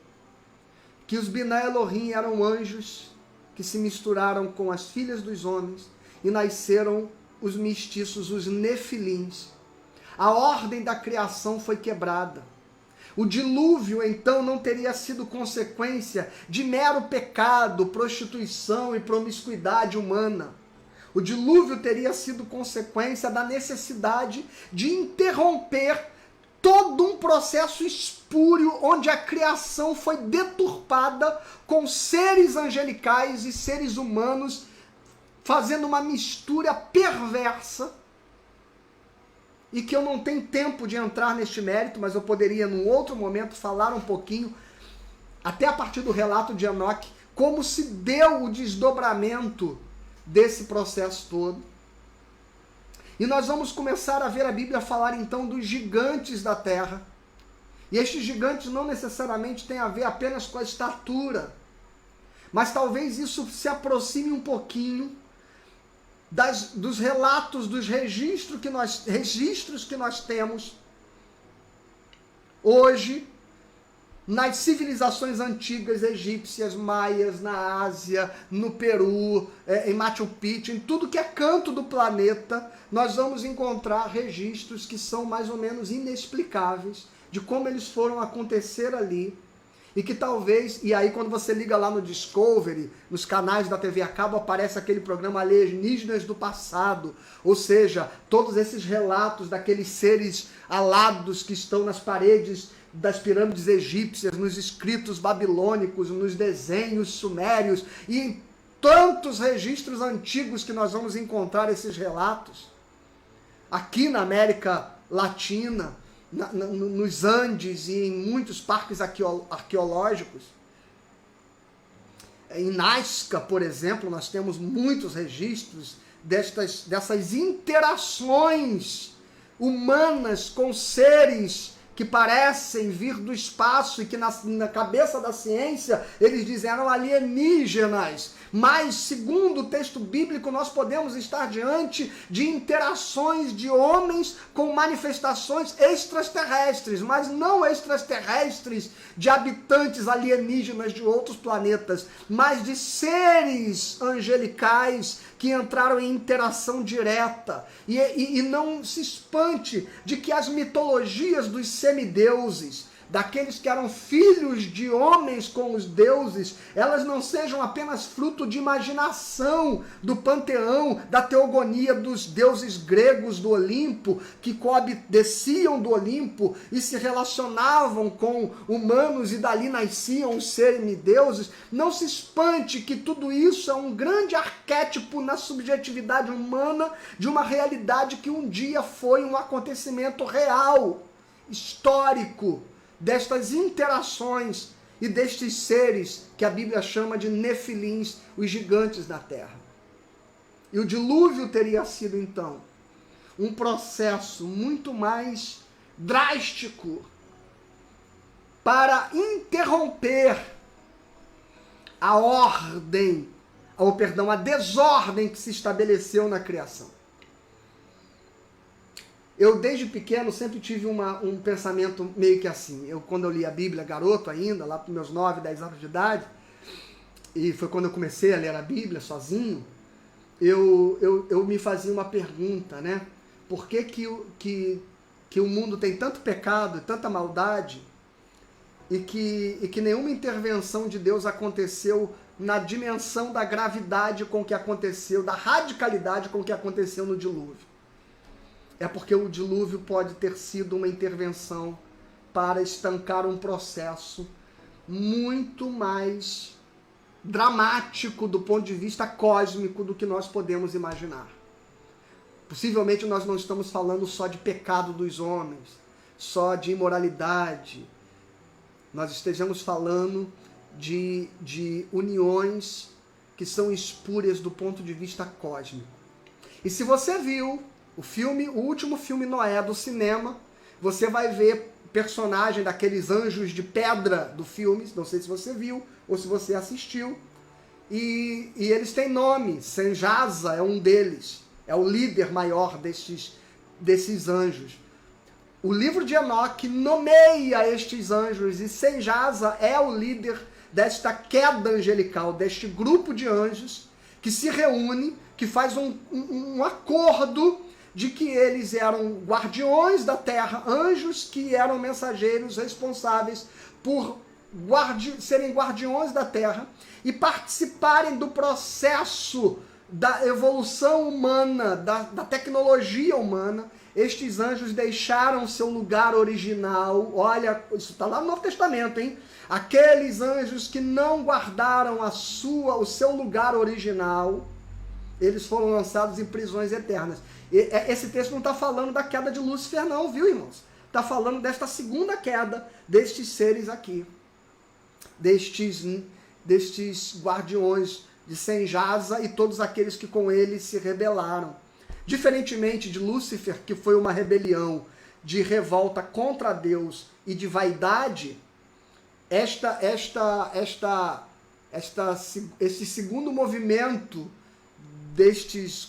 que os Biná Elohim eram anjos que se misturaram com as filhas dos homens e nasceram os mestiços, os nefilins. A ordem da criação foi quebrada. O dilúvio, então, não teria sido consequência de mero pecado, prostituição e promiscuidade humana. O dilúvio teria sido consequência da necessidade de interromper todo um processo espúrio onde a criação foi deturpada com seres angelicais e seres humanos fazendo uma mistura perversa, e que eu não tenho tempo de entrar neste mérito, mas eu poderia, num outro momento, falar um pouquinho, até a partir do relato de Enoque, como se deu o desdobramento desse processo todo. E nós vamos começar a ver a Bíblia falar então dos gigantes da terra. E estes gigantes não necessariamente têm a ver apenas com a estatura, mas talvez isso se aproxime um pouquinho dos relatos, dos registros que nós temos hoje nas civilizações antigas egípcias, maias, na Ásia, no Peru, em Machu Picchu, em tudo que é canto do planeta, nós vamos encontrar registros que são mais ou menos inexplicáveis de como eles foram acontecer ali. E que talvez, e aí quando você liga lá no Discovery, nos canais da TV a cabo, aparece aquele programa Alienígenas do Passado. Ou seja, todos esses relatos daqueles seres alados que estão nas paredes das pirâmides egípcias, nos escritos babilônicos, nos desenhos sumérios e em tantos registros antigos que nós vamos encontrar esses relatos. Aqui na América Latina, nos Andes e em muitos parques arqueológicos. Em Nazca, por exemplo, nós temos muitos registros dessas interações humanas com seres que parecem vir do espaço e que na cabeça da ciência eles dizem eram alienígenas. Mas, segundo o texto bíblico, nós podemos estar diante de interações de homens com manifestações extraterrestres, mas não extraterrestres de habitantes alienígenas de outros planetas, mas de seres angelicais que entraram em interação direta. E não se espante de que as mitologias dos semideuses, daqueles que eram filhos de homens com os deuses, elas não sejam apenas fruto de imaginação do panteão, da teogonia dos deuses gregos do Olimpo, que desciam do Olimpo e se relacionavam com humanos e dali nasciam os semideuses. Não se espante que tudo isso é um grande arquétipo na subjetividade humana de uma realidade que um dia foi um acontecimento real, histórico, destas interações e destes seres que a Bíblia chama de nefilins, os gigantes da terra. E o dilúvio teria sido, então, um processo muito mais drástico para interromper a desordem que se estabeleceu na criação. Eu, desde pequeno, sempre tive um pensamento meio que assim. Quando eu li a Bíblia, garoto ainda, lá para meus 9, 10 anos de idade, e foi quando eu comecei a ler a Bíblia sozinho, eu me fazia uma pergunta, né? Por que o mundo tem tanto pecado, tanta maldade, e que nenhuma intervenção de Deus aconteceu na dimensão da gravidade com que aconteceu, da radicalidade com que aconteceu no dilúvio? É porque o dilúvio pode ter sido uma intervenção para estancar um processo muito mais dramático do ponto de vista cósmico do que nós podemos imaginar. Possivelmente nós não estamos falando só de pecado dos homens, só de imoralidade. Nós estejamos falando de uniões que são espúrias do ponto de vista cósmico. E se você viu o último filme Noé do cinema, você vai ver personagem daqueles anjos de pedra do filme, não sei se você viu ou se você assistiu, e eles têm nome. Senjasa é um deles, é o líder maior desses anjos. O livro de Enoque nomeia estes anjos, e Senjasa é o líder desta queda angelical, deste grupo de anjos que se reúne, que faz um acordo de que eles eram guardiões da terra, anjos que eram mensageiros responsáveis por serem guardiões da terra e participarem do processo da evolução humana, da tecnologia humana. Estes anjos deixaram seu lugar original. Olha, isso está lá no Novo Testamento, hein? Aqueles anjos que não guardaram o seu lugar original, eles foram lançados em prisões eternas. Esse texto não está falando da queda de Lúcifer não, viu, irmãos? Está falando desta segunda queda destes seres aqui. Destes guardiões de Senjasa e todos aqueles que com ele se rebelaram. Diferentemente de Lúcifer, que foi uma rebelião de revolta contra Deus e de vaidade, esse segundo movimento desses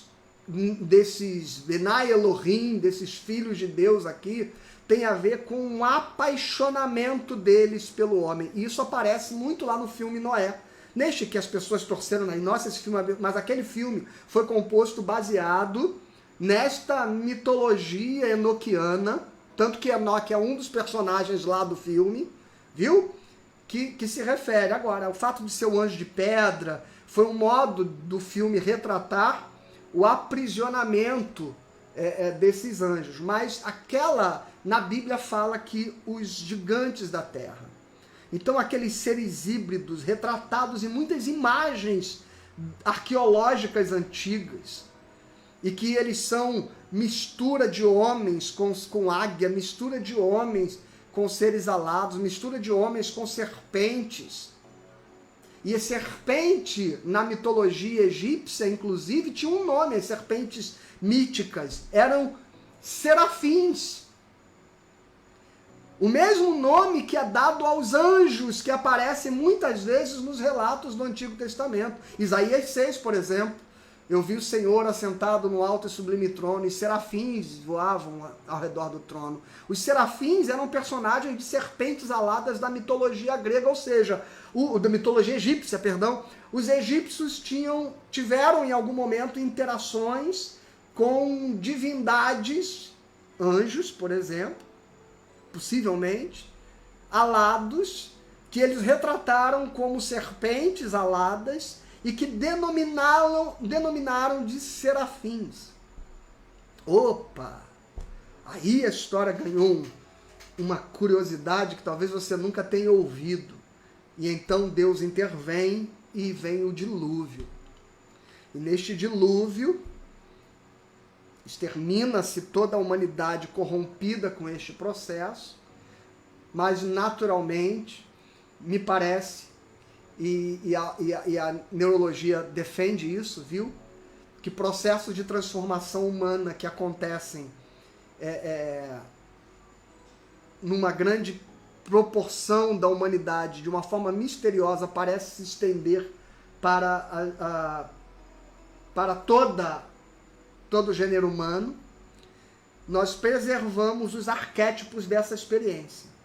Benai Elohim, desses filhos de Deus aqui, tem a ver com um apaixonamento deles pelo homem. E isso aparece muito lá no filme Noé. Neste que as pessoas torceram, nossa, esse filme, mas aquele filme foi composto baseado nesta mitologia enoquiana, tanto que Enoque é um dos personagens lá do filme, viu? Que se refere. Agora, o fato de ser um anjo de pedra foi um modo do filme retratar o aprisionamento desses anjos. Mas na Bíblia fala que os gigantes da terra, então aqueles seres híbridos retratados em muitas imagens arqueológicas antigas, e que eles são mistura de homens com águia, mistura de homens com seres alados, mistura de homens com serpentes. E a serpente, na mitologia egípcia, inclusive, tinha um nome, as serpentes míticas, eram serafins. O mesmo nome que é dado aos anjos, que aparecem muitas vezes nos relatos do Antigo Testamento. Isaías 6, por exemplo, eu vi o Senhor assentado no alto e sublime trono, e serafins voavam ao redor do trono. Os serafins eram personagens de serpentes aladas da mitologia grega, ou seja, da mitologia egípcia, perdão. Os egípcios tiveram em algum momento interações com divindades, anjos, por exemplo, possivelmente, alados, que eles retrataram como serpentes aladas e que denominaram de serafins. Opa! Aí a história ganhou uma curiosidade que talvez você nunca tenha ouvido. E então Deus intervém e vem o dilúvio. E neste dilúvio, extermina-se toda a humanidade corrompida com este processo, mas naturalmente, me parece, e a neurologia defende isso, viu? Que processos de transformação humana que acontecem numa grande proporção da humanidade, de uma forma misteriosa, parece se estender para todo o gênero humano. Nós preservamos os arquétipos dessa experiência.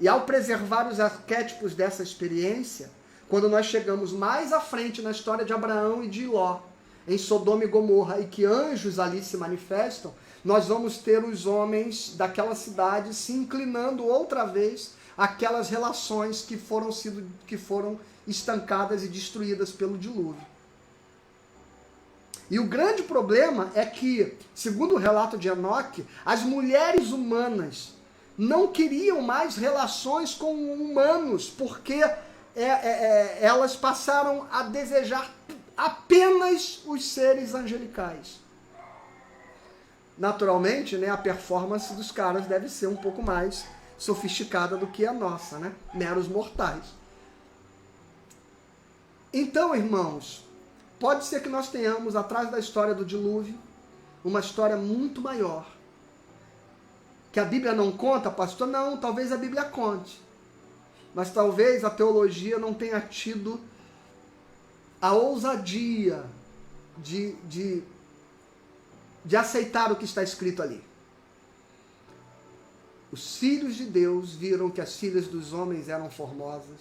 E ao preservar os arquétipos dessa experiência, quando nós chegamos mais à frente na história de Abraão e de Ló, em Sodoma e Gomorra, e que anjos ali se manifestam, nós vamos ter os homens daquela cidade se inclinando outra vez àquelas relações que foram estancadas e destruídas pelo dilúvio. E o grande problema é que, segundo o relato de Enoque, as mulheres humanas não queriam mais relações com humanos, porque elas passaram a desejar apenas os seres angelicais. Naturalmente, né, a performance dos caras deve ser um pouco mais sofisticada do que a nossa, né? Meros mortais. Então, irmãos, pode ser que nós tenhamos, atrás da história do dilúvio, uma história muito maior. Que a Bíblia não conta, pastor? Não, talvez a Bíblia conte. Mas talvez a teologia não tenha tido a ousadia de aceitar o que está escrito ali. Os filhos de Deus viram que as filhas dos homens eram formosas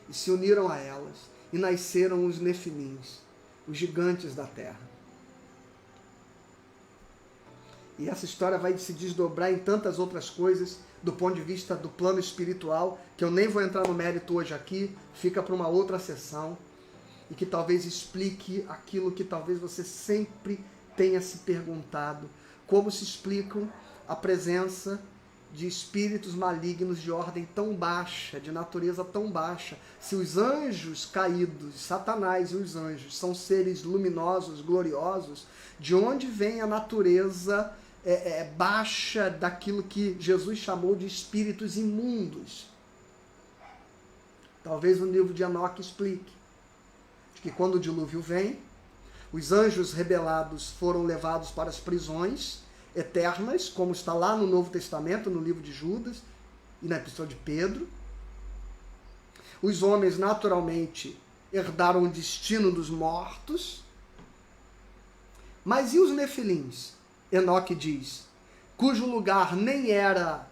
e se uniram a elas, e nasceram os nefilins, os gigantes da terra. E essa história vai se desdobrar em tantas outras coisas do ponto de vista do plano espiritual, que eu nem vou entrar no mérito hoje aqui, fica para uma outra sessão, e que talvez explique aquilo que talvez você sempre tenha se perguntado, como se explicam a presença de espíritos malignos de ordem tão baixa, de natureza tão baixa. Se os anjos caídos, Satanás e os anjos, são seres luminosos, gloriosos, de onde vem a natureza baixa daquilo que Jesus chamou de espíritos imundos? Talvez o livro de Enoque explique que quando o dilúvio vem, os anjos rebelados foram levados para as prisões eternas, como está lá no Novo Testamento, no livro de Judas e na Epístola de Pedro. Os homens, naturalmente, herdaram o destino dos mortos. Mas e os nefilins? Enoque diz, cujo lugar nem era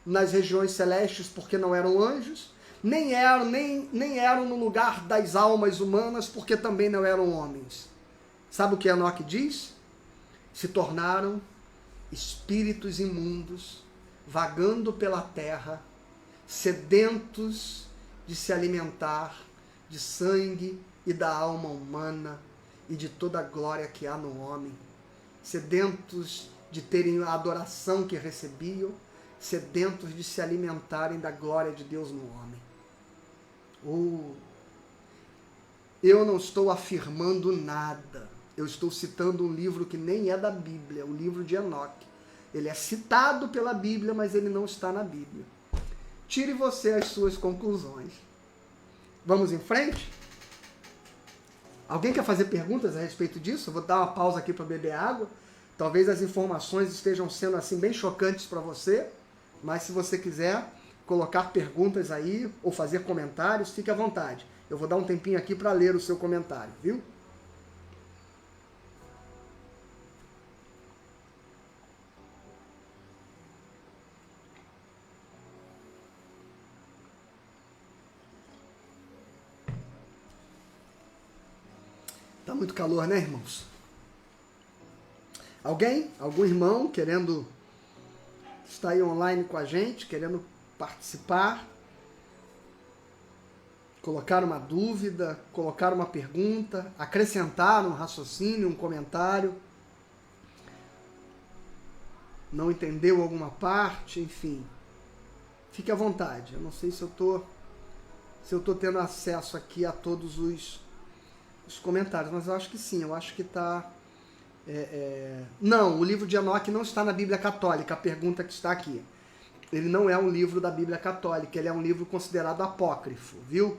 nas regiões celestes, porque não eram anjos, nem eram no lugar das almas humanas, porque também não eram homens. Sabe o que Enoque diz? Se tornaram espíritos imundos, vagando pela terra, sedentos de se alimentar de sangue e da alma humana e de toda a glória que há no homem, sedentos de terem a adoração que recebiam, sedentos de se alimentarem da glória de Deus no homem. Eu não estou afirmando nada. Eu estou citando um livro que nem é da Bíblia, o livro de Enoque. Ele é citado pela Bíblia, mas ele não está na Bíblia. Tire você as suas conclusões. Vamos em frente? Alguém quer fazer perguntas a respeito disso? Eu vou dar uma pausa aqui para beber água. Talvez as informações estejam sendo assim bem chocantes para você, mas se você quiser colocar perguntas aí ou fazer comentários, fique à vontade. Eu vou dar um tempinho aqui para ler o seu comentário, viu? Tá muito calor, né, irmãos? Alguém? Algum irmão querendo estar aí online com a gente, querendo participar, colocar uma dúvida, colocar uma pergunta, acrescentar um raciocínio, um comentário, não entendeu alguma parte, enfim, fique à vontade. Eu não sei se eu tô tendo acesso aqui a todos os comentários, mas eu acho que sim, eu acho que está... Não, o livro de Enoque não está na Bíblia Católica, a pergunta que está aqui. Ele não é um livro da Bíblia Católica, ele é um livro considerado apócrifo, viu?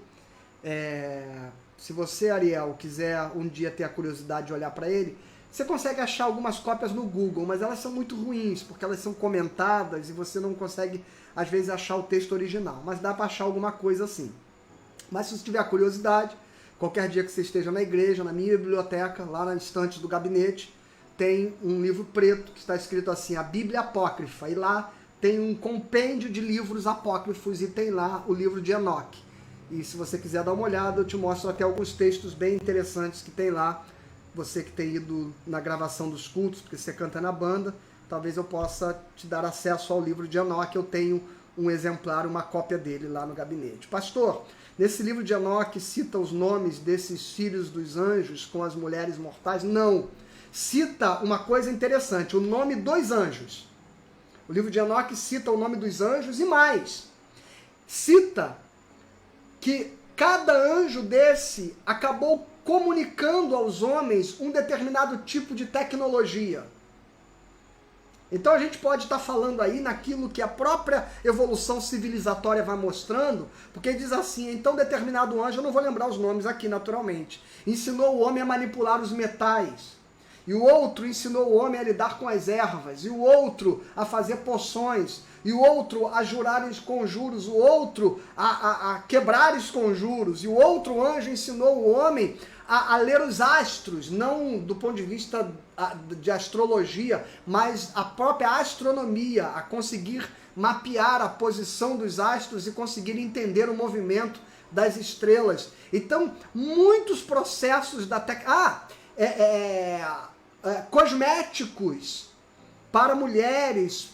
Se você, Ariel, quiser um dia ter a curiosidade de olhar para ele, você consegue achar algumas cópias no Google, mas elas são muito ruins, porque elas são comentadas e você não consegue, às vezes, achar o texto original. Mas dá para achar alguma coisa assim. Mas se você tiver curiosidade, qualquer dia que você esteja na igreja, na minha biblioteca, lá na estante do gabinete, tem um livro preto que está escrito assim, a Bíblia Apócrifa, e lá tem um compêndio de livros apócrifos e tem lá o livro de Enoque. E se você quiser dar uma olhada, eu te mostro até alguns textos bem interessantes que tem lá. Você que tem ido na gravação dos cultos, porque você canta na banda, talvez eu possa te dar acesso ao livro de Enoque. Eu tenho um exemplar, uma cópia dele lá no gabinete. Pastor, nesse livro de Enoque cita os nomes desses filhos dos anjos com as mulheres mortais? Não. Cita uma coisa interessante, o nome dos anjos. O livro de Enoque cita o nome dos anjos e mais. Cita que cada anjo desse acabou comunicando aos homens um determinado tipo de tecnologia. Então a gente pode estar falando aí naquilo que a própria evolução civilizatória vai mostrando, porque diz assim, então determinado anjo, eu não vou lembrar os nomes aqui naturalmente, ensinou o homem a manipular os metais, e o outro ensinou o homem a lidar com as ervas, e o outro a fazer poções, e o outro a jurar os conjuros, o outro a quebrar os conjuros, e o outro anjo ensinou o homem a ler os astros, não do ponto de vista de astrologia, mas a própria astronomia, a conseguir mapear a posição dos astros e conseguir entender o movimento das estrelas. Então, muitos processos da cosméticos para mulheres,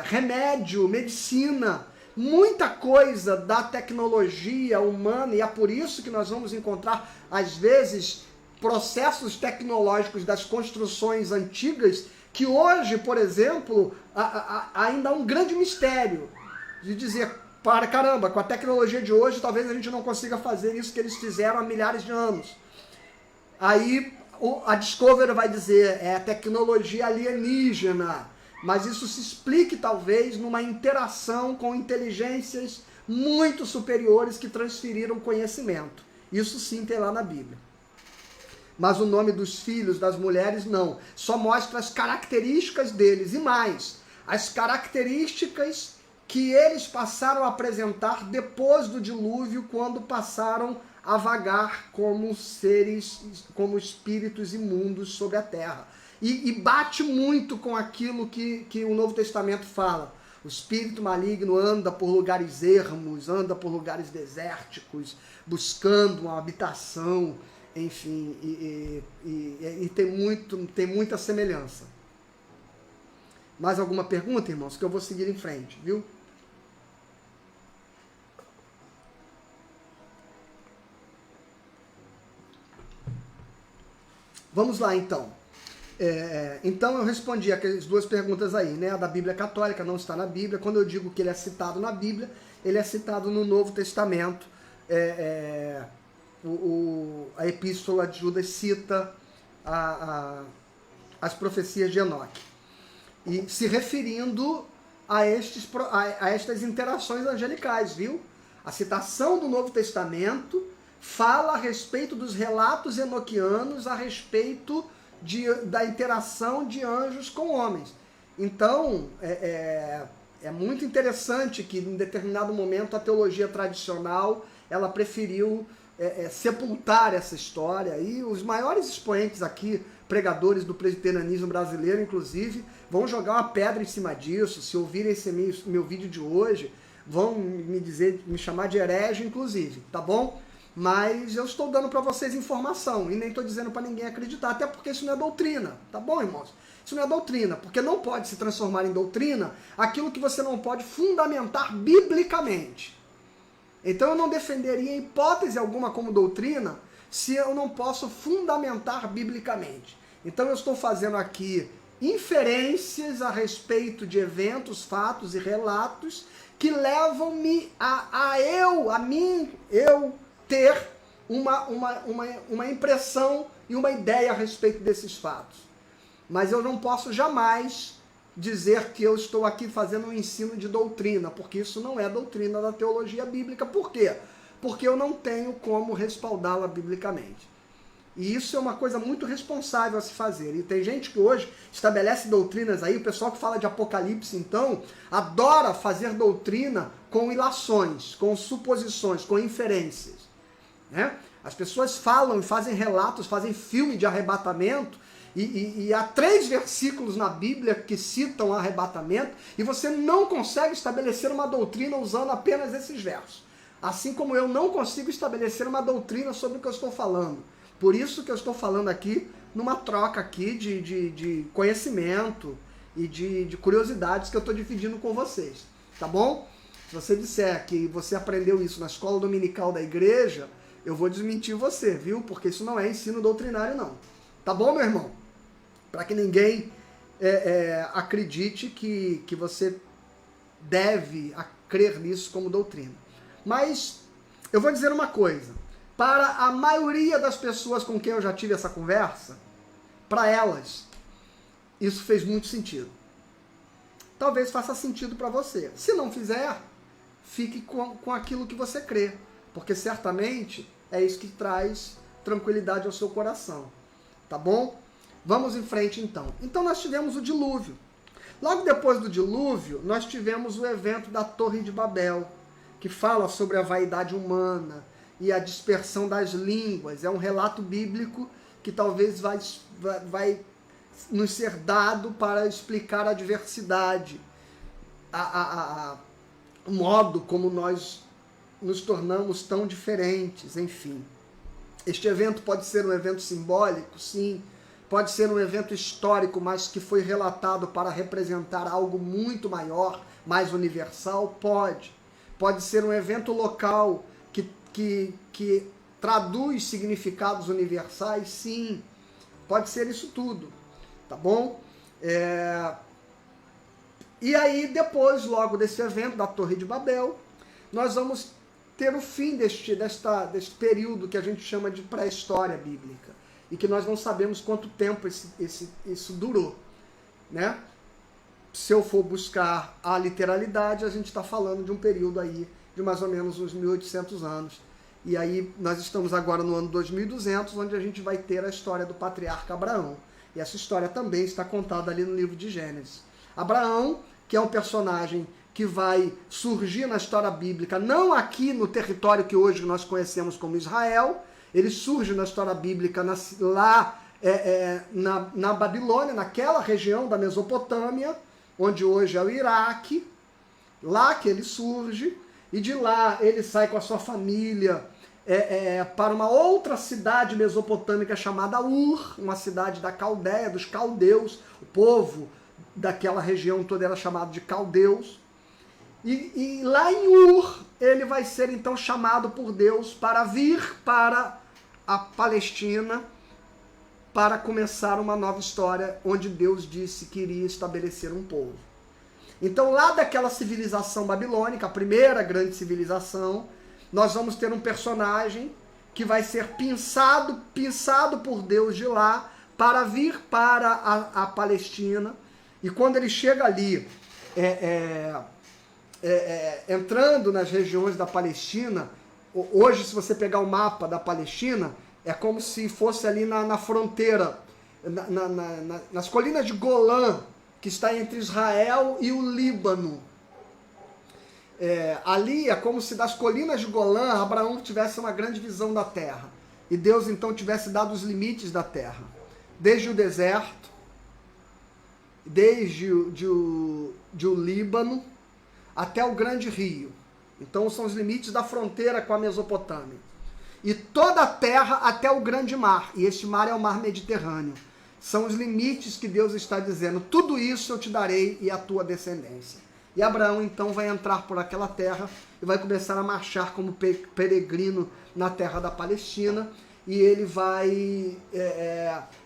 remédio, medicina, muita coisa da tecnologia humana, e é por isso que nós vamos encontrar, às vezes, processos tecnológicos das construções antigas, que hoje, por exemplo, ainda há um grande mistério de dizer, para caramba, com a tecnologia de hoje, talvez a gente não consiga fazer isso que eles fizeram há milhares de anos. Aí a Discovery vai dizer, é tecnologia alienígena, mas isso se explique talvez numa interação com inteligências muito superiores que transferiram conhecimento. Isso sim tem lá na Bíblia. Mas o nome dos filhos, das mulheres, não. Só mostra as características deles e mais, as características que eles passaram a apresentar depois do dilúvio, quando passaram a vagar como seres, como espíritos imundos sobre a terra. E bate muito com aquilo que o Novo Testamento fala. O espírito maligno anda por lugares ermos, anda por lugares desérticos, buscando uma habitação, enfim, e tem muita semelhança. Mais alguma pergunta, irmãos? Que eu vou seguir em frente, viu? Vamos lá, então. Então eu respondi aquelas duas perguntas aí, né? A da Bíblia Católica não está na Bíblia. Quando eu digo que ele é citado na Bíblia, ele é citado no Novo Testamento. A Epístola de Judas cita as profecias de Enoque. E se referindo a estas interações angelicais, viu? A citação do Novo Testamento fala a respeito dos relatos enoquianos, a respeito da interação de anjos com homens. Então, é muito interessante que em determinado momento a teologia tradicional ela preferiu sepultar essa história, e os maiores expoentes aqui, pregadores do presbiterianismo brasileiro, inclusive, vão jogar uma pedra em cima disso. Se ouvirem esse meu vídeo de hoje, vão me chamar de herege, inclusive, tá bom? Mas eu estou dando para vocês informação e nem estou dizendo para ninguém acreditar, até porque isso não é doutrina, tá bom, irmãos? Isso não é doutrina, porque não pode se transformar em doutrina aquilo que você não pode fundamentar biblicamente. Então eu não defenderia hipótese alguma como doutrina se eu não posso fundamentar biblicamente. Então eu estou fazendo aqui inferências a respeito de eventos, fatos e relatos que levam-me a mim ter uma impressão e uma ideia a respeito desses fatos. Mas eu não posso jamais dizer que eu estou aqui fazendo um ensino de doutrina, porque isso não é doutrina da teologia bíblica. Por quê? Porque eu não tenho como respaldá-la biblicamente. E isso é uma coisa muito responsável a se fazer. E tem gente que hoje estabelece doutrinas aí, o pessoal que fala de Apocalipse, então, adora fazer doutrina com ilações, com suposições, com inferências. Né? As pessoas falam e fazem relatos, fazem filme de arrebatamento, e há 3 versículos na Bíblia que citam arrebatamento, e você não consegue estabelecer uma doutrina usando apenas esses versos. Assim como eu não consigo estabelecer uma doutrina sobre o que eu estou falando. Por isso que eu estou falando aqui, numa troca aqui de conhecimento e de curiosidades que eu estou dividindo com vocês. Tá bom? Se você disser que você aprendeu isso na escola dominical da igreja, eu vou desmentir você, viu? Porque isso não é ensino doutrinário, não. Tá bom, meu irmão? Para que ninguém acredite que você deve crer nisso como doutrina. Mas eu vou dizer uma coisa. Para a maioria das pessoas com quem eu já tive essa conversa, para elas, isso fez muito sentido. Talvez faça sentido para você. Se não fizer, fique com aquilo que você crê. Porque certamente é isso que traz tranquilidade ao seu coração. Tá bom? Vamos em frente então. Então nós tivemos o dilúvio. Logo depois do dilúvio, nós tivemos o evento da Torre de Babel, que fala sobre a vaidade humana e a dispersão das línguas. É um relato bíblico que talvez vai nos ser dado para explicar a diversidade o modo como nós nos tornamos tão diferentes, enfim. Este evento pode ser um evento simbólico, sim. Pode ser um evento histórico, mas que foi relatado para representar algo muito maior, mais universal? Pode. Pode ser um evento local que traduz significados universais? Sim. Pode ser isso tudo, tá bom? E aí, depois, logo desse evento da Torre de Babel, nós vamos ter o fim deste período que a gente chama de pré-história bíblica, e que nós não sabemos quanto tempo isso durou, né? Se eu for buscar a literalidade, a gente está falando de um período aí de mais ou menos uns 1800 anos. E aí nós estamos agora no ano 2200, onde a gente vai ter a história do patriarca Abraão. E essa história também está contada ali no livro de Gênesis. Abraão, que é um personagem que vai surgir na história bíblica, não aqui no território que hoje nós conhecemos como Israel, ele surge na história bíblica lá na Babilônia, naquela região da Mesopotâmia, onde hoje é o Iraque, lá que ele surge, e de lá ele sai com a sua família para uma outra cidade mesopotâmica chamada Ur, uma cidade da Caldeia, dos caldeus, o povo daquela região toda era chamado de caldeus. E lá em Ur, ele vai ser então chamado por Deus para vir para a Palestina, para começar uma nova história, onde Deus disse que iria estabelecer um povo. Então lá daquela civilização babilônica, a primeira grande civilização, nós vamos ter um personagem que vai ser pinçado por Deus de lá, para vir para a Palestina, e quando ele chega ali, entrando nas regiões da Palestina, hoje se você pegar o mapa da Palestina, é como se fosse ali na fronteira, nas colinas de Golã, que está entre Israel e o Líbano. Ali é como se das colinas de Golã, Abraão tivesse uma grande visão da terra. E Deus então tivesse dado os limites da terra. Desde o deserto, desde o Líbano, até o grande rio. Então são os limites da fronteira com a Mesopotâmia. E toda a terra até o grande mar. E este mar é o mar Mediterrâneo. São os limites que Deus está dizendo. Tudo isso eu te darei e a tua descendência. E Abraão então vai entrar por aquela terra e vai começar a marchar como peregrino na terra da Palestina. E ele vai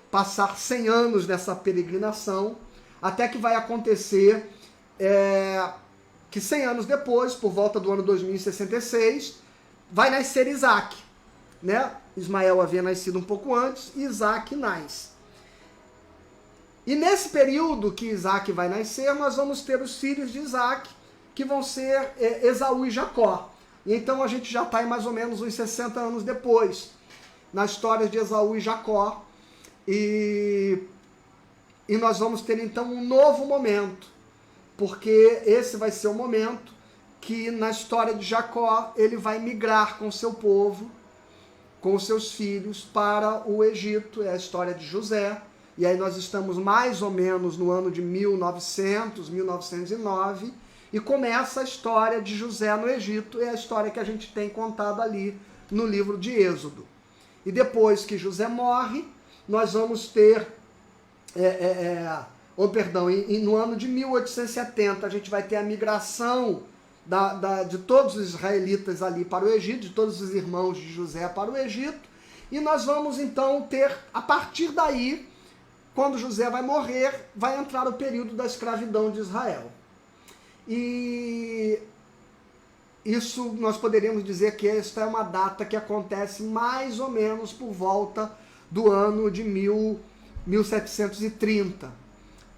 passar 100 anos nessa peregrinação, até que vai acontecer que 100 anos depois, por volta do ano 2066, vai nascer Isaac, né? Ismael havia nascido um pouco antes e Isaac nasce. E nesse período que Isaac vai nascer, nós vamos ter os filhos de Isaac, que vão ser Esaú e Jacó. E então a gente já está em mais ou menos uns 60 anos depois, na história de Esaú e Jacó. E nós vamos ter então um novo momento, porque esse vai ser o momento que na história de Jacó ele vai migrar com seu povo, com os seus filhos para o Egito. É a história de José. E aí nós estamos mais ou menos no ano de 1900, 1909, e começa a história de José no Egito. É a história que a gente tem contado ali no livro de Êxodo. E depois que José morre, nós vamos ter, no ano de 1870, a gente vai ter a migração de todos os israelitas ali para o Egito, de todos os irmãos de José para o Egito, e nós vamos então ter, a partir daí, quando José vai morrer, vai entrar o período da escravidão de Israel. E isso nós poderíamos dizer que esta é uma data que acontece mais ou menos por volta do ano de 1730.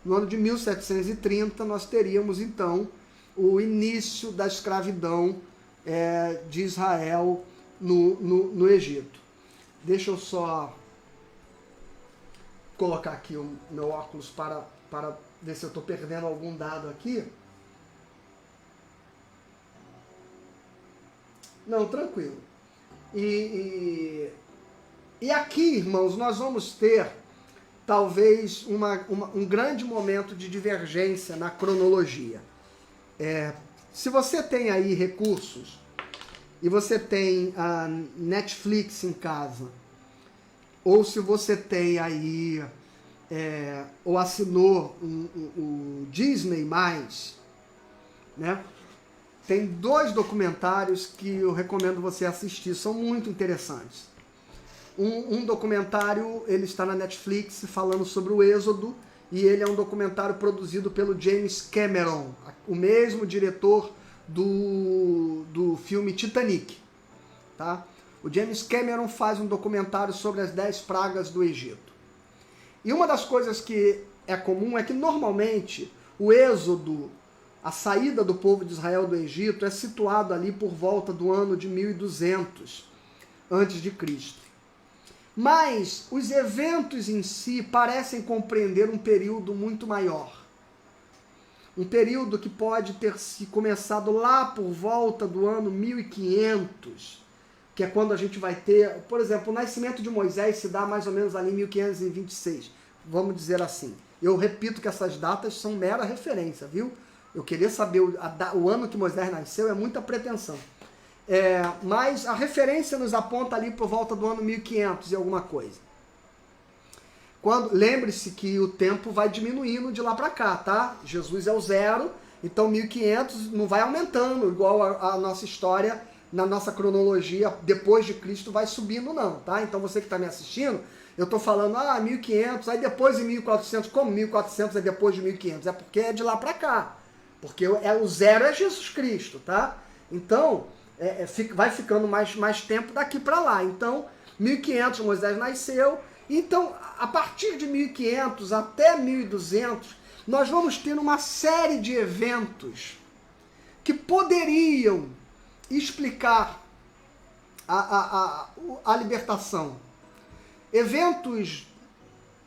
No ano de 1730 nós teríamos então o início da escravidão de Israel no Egito. Deixa eu só colocar aqui o meu óculos para ver se eu estou perdendo algum dado aqui. Não, tranquilo. E aqui, irmãos, nós vamos ter talvez um grande momento de divergência na cronologia. Se você tem aí recursos e você tem a Netflix em casa, ou se você tem aí, ou assinou o Disney+, né? Tem 2 documentários que eu recomendo você assistir, são muito interessantes. Um documentário, ele está na Netflix falando sobre o Êxodo, e ele é um documentário produzido pelo James Cameron, o mesmo diretor do filme Titanic. Tá? O James Cameron faz um documentário sobre as 10 pragas do Egito. E uma das coisas que é comum é que normalmente o Êxodo, a saída do povo de Israel do Egito, é situado ali por volta do ano de 1200 antes de Cristo. Mas os eventos em si parecem compreender um período muito maior. Um período que pode ter se começado lá por volta do ano 1500, que é quando a gente vai ter, por exemplo, o nascimento de Moisés se dá mais ou menos ali em 1526, vamos dizer assim. Eu repito que essas datas são mera referência, viu? Eu queria saber o ano que Moisés nasceu é muita pretensão. Mas a referência nos aponta ali por volta do ano 1500 e alguma coisa. Lembre-se que o tempo vai diminuindo de lá para cá, tá? Jesus é o 0, então 1500 não vai aumentando, igual a nossa história, na nossa cronologia, depois de Cristo vai subindo não, tá? Então você que está me assistindo, eu estou falando, 1500, aí depois em 1400, como 1400 é depois de 1500? É porque é de lá para cá, porque o 0 é Jesus Cristo, tá? Então, vai ficando mais tempo daqui para lá. Então, 1500 Moisés nasceu. Então, a partir de 1500 até 1200, nós vamos ter uma série de eventos que poderiam explicar a libertação. Eventos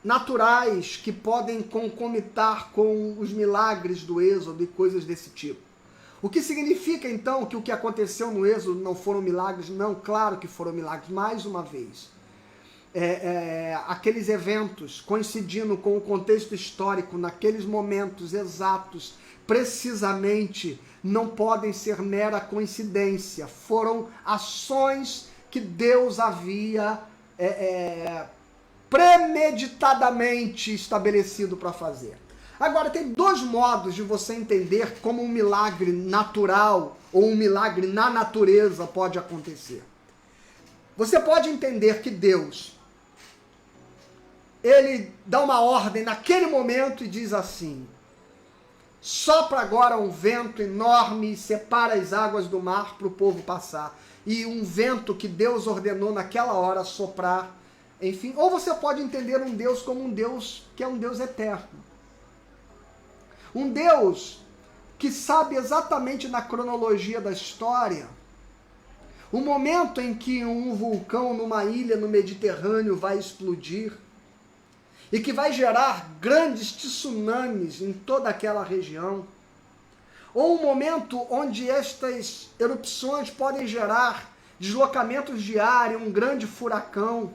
naturais que podem concomitar com os milagres do Êxodo e coisas desse tipo. O que significa, então, que o que aconteceu no Êxodo não foram milagres? Não, claro que foram milagres, mais uma vez. Aqueles eventos coincidindo com o contexto histórico, naqueles momentos exatos, precisamente, não podem ser mera coincidência. Foram ações que Deus havia premeditadamente estabelecido para fazer. Agora, tem 2 modos de você entender como um milagre natural ou um milagre na natureza pode acontecer. Você pode entender que Deus, ele dá uma ordem naquele momento e diz assim: sopra agora um vento enorme e separa as águas do mar para o povo passar. E um vento que Deus ordenou naquela hora soprar, enfim. Ou você pode entender um Deus como um Deus que é um Deus eterno. Um Deus que sabe exatamente na cronologia da história o momento em que um vulcão numa ilha no Mediterrâneo vai explodir e que vai gerar grandes tsunamis em toda aquela região. Ou um momento onde estas erupções podem gerar deslocamentos de ar e um grande furacão.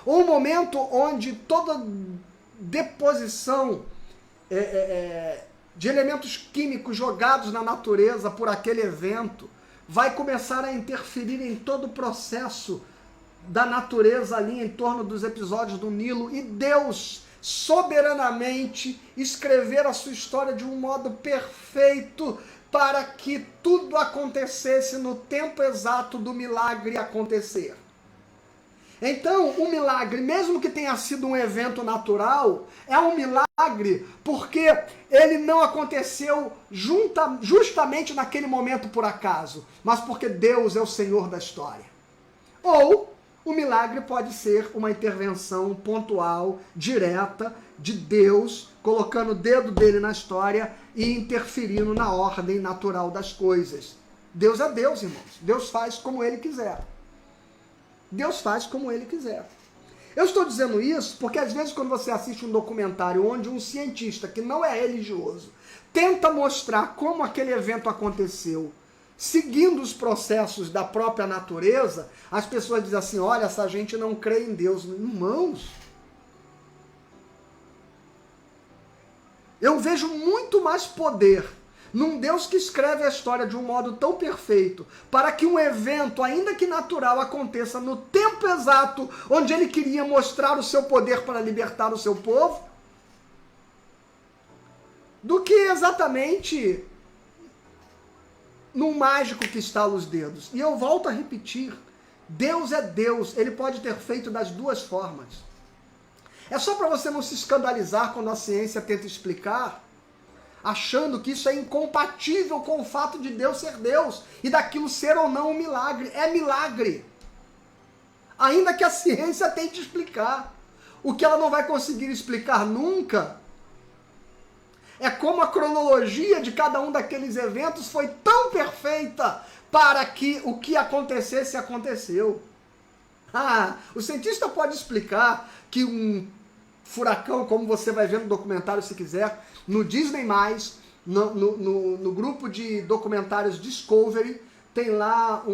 Ou um momento onde toda deposição de elementos químicos jogados na natureza por aquele evento vai começar a interferir em todo o processo da natureza ali em torno dos episódios do Nilo, e Deus soberanamente escrever a sua história de um modo perfeito para que tudo acontecesse no tempo exato do milagre acontecer. Então, um milagre, mesmo que tenha sido um evento natural, é um milagre porque ele não aconteceu justamente naquele momento por acaso, mas porque Deus é o Senhor da história. Ou o milagre pode ser uma intervenção pontual, direta, de Deus, colocando o dedo dele na história e interferindo na ordem natural das coisas. Deus é Deus, irmãos. Deus faz como ele quiser. Deus faz como ele quiser. Eu estou dizendo isso porque às vezes quando você assiste um documentário onde um cientista que não é religioso tenta mostrar como aquele evento aconteceu, seguindo os processos da própria natureza, as pessoas dizem assim: olha, essa gente não crê em Deus. Irmãos, eu vejo muito mais poder num Deus que escreve a história de um modo tão perfeito, para que um evento, ainda que natural, aconteça no tempo exato onde ele queria mostrar o seu poder para libertar o seu povo, do que exatamente num mágico que estala os dedos. E eu volto a repetir, Deus é Deus, ele pode ter feito das duas formas. É só para você não se escandalizar quando a ciência tenta explicar, achando que isso é incompatível com o fato de Deus ser Deus e daquilo ser ou não um milagre. É milagre. Ainda que a ciência tente explicar. O que ela não vai conseguir explicar nunca é como a cronologia de cada um daqueles eventos foi tão perfeita para que o que acontecesse, aconteceu. O cientista pode explicar que um furacão, como você vai ver no documentário se quiser, no Disney+, no grupo de documentários Discovery, tem lá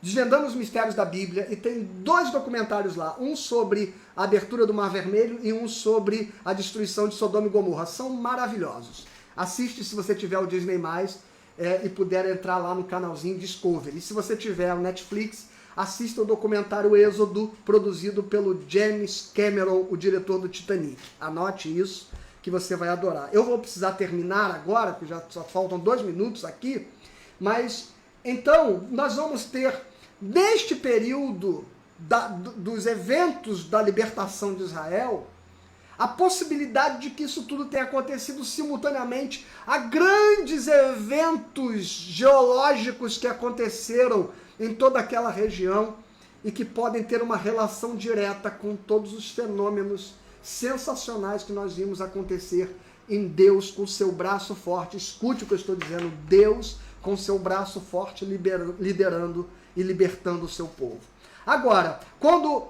Desvendando os Mistérios da Bíblia, e tem 2 documentários lá, um sobre a abertura do Mar Vermelho e um sobre a destruição de Sodoma e Gomorra. São maravilhosos. Assiste se você tiver o Disney+, e puder entrar lá no canalzinho Discovery. E se você tiver o Netflix, assista o documentário Êxodo, produzido pelo James Cameron, o diretor do Titanic. Anote isso, que você vai adorar. Eu vou precisar terminar agora, porque já só faltam 2 minutos aqui, mas então nós vamos ter, neste período dos eventos da libertação de Israel, a possibilidade de que isso tudo tenha acontecido simultaneamente a grandes eventos geológicos que aconteceram em toda aquela região e que podem ter uma relação direta com todos os fenômenos sensacionais que nós vimos acontecer em Deus com seu braço forte. Escute o que eu estou dizendo, Deus com seu braço forte liderando e libertando o seu povo. Agora, quando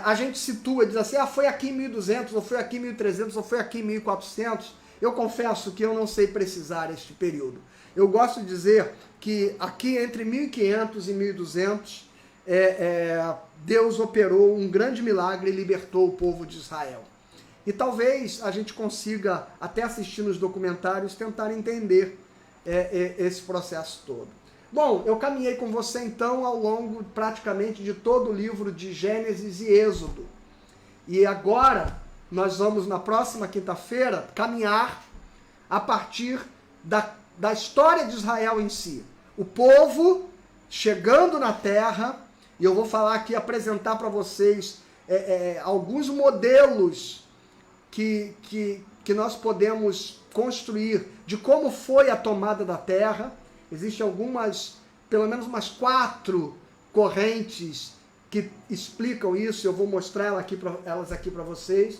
a gente situa e diz assim, foi aqui em 1200, ou foi aqui em 1300, ou foi aqui em 1400, eu confesso que eu não sei precisar este período. Eu gosto de dizer que aqui entre 1500 e 1200, Deus operou um grande milagre e libertou o povo de Israel. E talvez a gente consiga, até assistindo os documentários, tentar entender esse processo todo. Bom, eu caminhei com você então ao longo praticamente de todo o livro de Gênesis e Êxodo. E agora nós vamos na próxima quinta-feira caminhar a partir da história de Israel em si. O povo chegando na terra, e eu vou falar aqui, apresentar para vocês alguns modelos que nós podemos construir de como foi a tomada da terra. Existem pelo menos umas 4 correntes que explicam isso, eu vou mostrar elas aqui para vocês.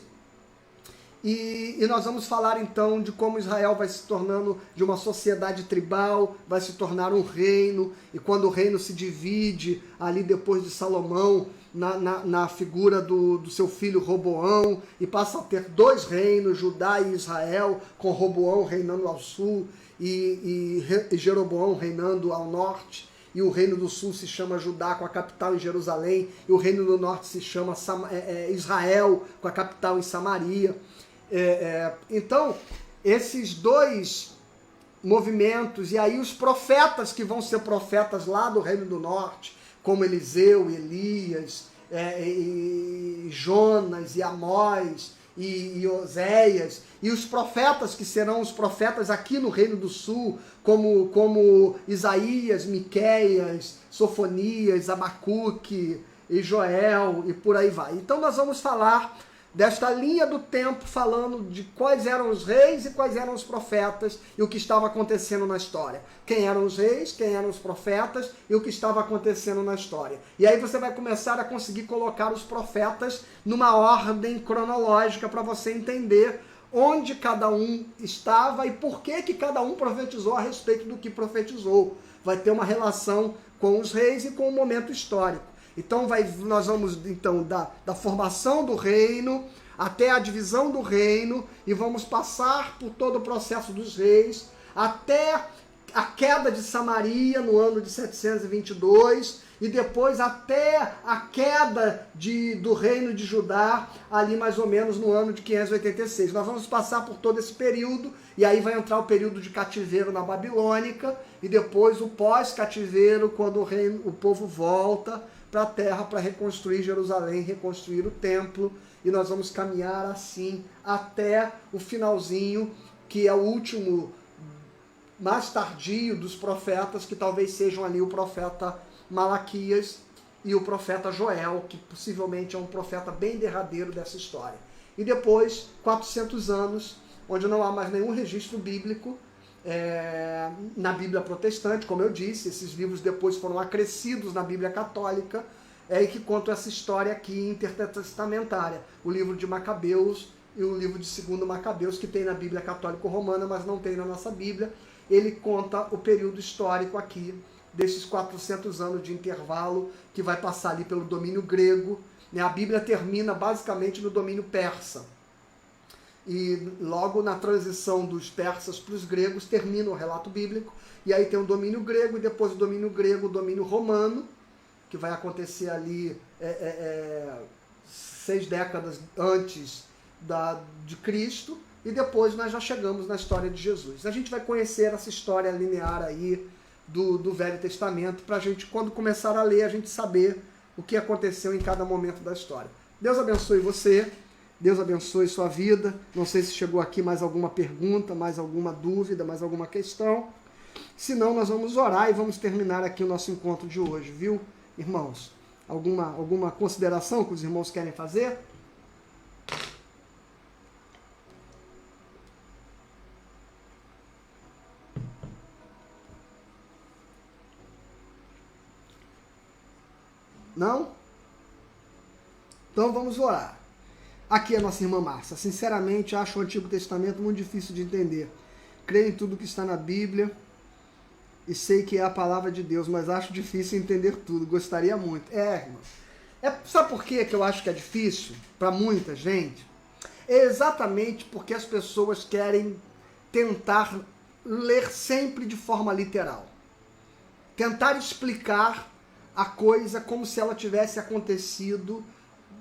E nós vamos falar então de como Israel vai se tornando de uma sociedade tribal, vai se tornar um reino, e quando o reino se divide ali depois de Salomão, na figura do seu filho Roboão, e passa a ter 2 reinos, Judá e Israel, com Roboão reinando ao sul e Jeroboão reinando ao norte, e o reino do sul se chama Judá, com a capital em Jerusalém, e o reino do norte se chama Israel, com a capital em Samaria. Então, esses 2 movimentos, e aí os profetas que vão ser profetas lá do reino do norte, como Eliseu, Elias, e Jonas, e Amós, e Oséias, e os profetas que serão os profetas aqui no Reino do Sul, como Isaías, Miqueias, Sofonias, Abacuque, e Joel, e por aí vai. Então nós vamos falar desta linha do tempo, falando de quais eram os reis e quais eram os profetas e o que estava acontecendo na história. Quem eram os reis, quem eram os profetas e o que estava acontecendo na história. E aí você vai começar a conseguir colocar os profetas numa ordem cronológica para você entender onde cada um estava e por que cada um profetizou a respeito do que profetizou. Vai ter uma relação com os reis e com o momento histórico. Então nós vamos então da formação do reino até a divisão do reino, e vamos passar por todo o processo dos reis, até a queda de Samaria no ano de 722, e depois até a queda do reino de Judá, ali mais ou menos no ano de 586. Nós vamos passar por todo esse período, e aí vai entrar o período de cativeiro na Babilônica, e depois o pós-cativeiro, quando o povo volta para a terra para reconstruir Jerusalém, reconstruir o templo, e nós vamos caminhar assim até o finalzinho, que é o último, mais tardio dos profetas, que talvez sejam ali o profeta Malaquias e o profeta Joel, que possivelmente é um profeta bem derradeiro dessa história. E depois, 400 anos, onde não há mais nenhum registro bíblico, na Bíblia protestante, como eu disse, esses livros depois foram acrescidos na Bíblia católica, e que contam essa história aqui intertestamentária, o livro de Macabeus e o livro de 2 Macabeus, que tem na Bíblia católico-romana, mas não tem na nossa Bíblia. Ele conta o período histórico aqui, desses 400 anos de intervalo, que vai passar ali pelo domínio grego. A Bíblia termina basicamente no domínio persa. E logo na transição dos persas para os gregos, termina o relato bíblico. E aí tem o domínio grego, e depois o domínio grego, o domínio romano, que vai acontecer ali 6 décadas antes de Cristo. E depois nós já chegamos na história de Jesus. A gente vai conhecer essa história linear aí do Velho Testamento, para a gente, quando começar a ler, a gente saber o que aconteceu em cada momento da história. Deus abençoe você, Deus abençoe sua vida. Não sei se chegou aqui mais alguma pergunta, mais alguma dúvida, mais alguma questão. Se não, nós vamos orar e vamos terminar aqui o nosso encontro de hoje, viu, irmãos? Alguma consideração que os irmãos querem fazer? Não? Então vamos orar. Aqui é a nossa irmã Márcia. Sinceramente, acho o Antigo Testamento muito difícil de entender. Creio em tudo que está na Bíblia e sei que é a palavra de Deus, mas acho difícil entender tudo. Gostaria muito. Irmão. Sabe por que eu acho que é difícil para muita gente? É exatamente porque as pessoas querem tentar ler sempre de forma literal. Tentar explicar a coisa como se ela tivesse acontecido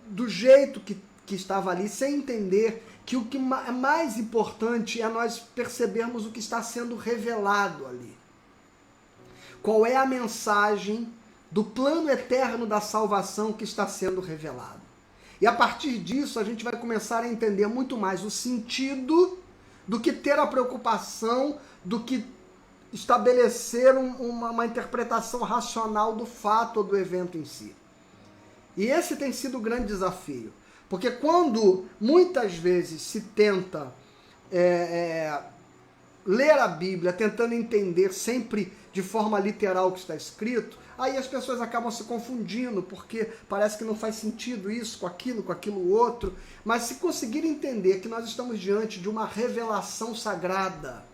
do jeito que estava ali, sem entender que o que é mais importante é nós percebermos o que está sendo revelado ali. Qual é a mensagem do plano eterno da salvação que está sendo revelado. E a partir disso a gente vai começar a entender muito mais o sentido do que ter a preocupação, do que estabelecer uma interpretação racional do fato ou do evento em si. E esse tem sido o grande desafio. Porque quando muitas vezes se tenta ler a Bíblia, tentando entender sempre de forma literal o que está escrito, aí as pessoas acabam se confundindo, porque parece que não faz sentido isso com aquilo outro. Mas se conseguir entender que nós estamos diante de uma revelação sagrada,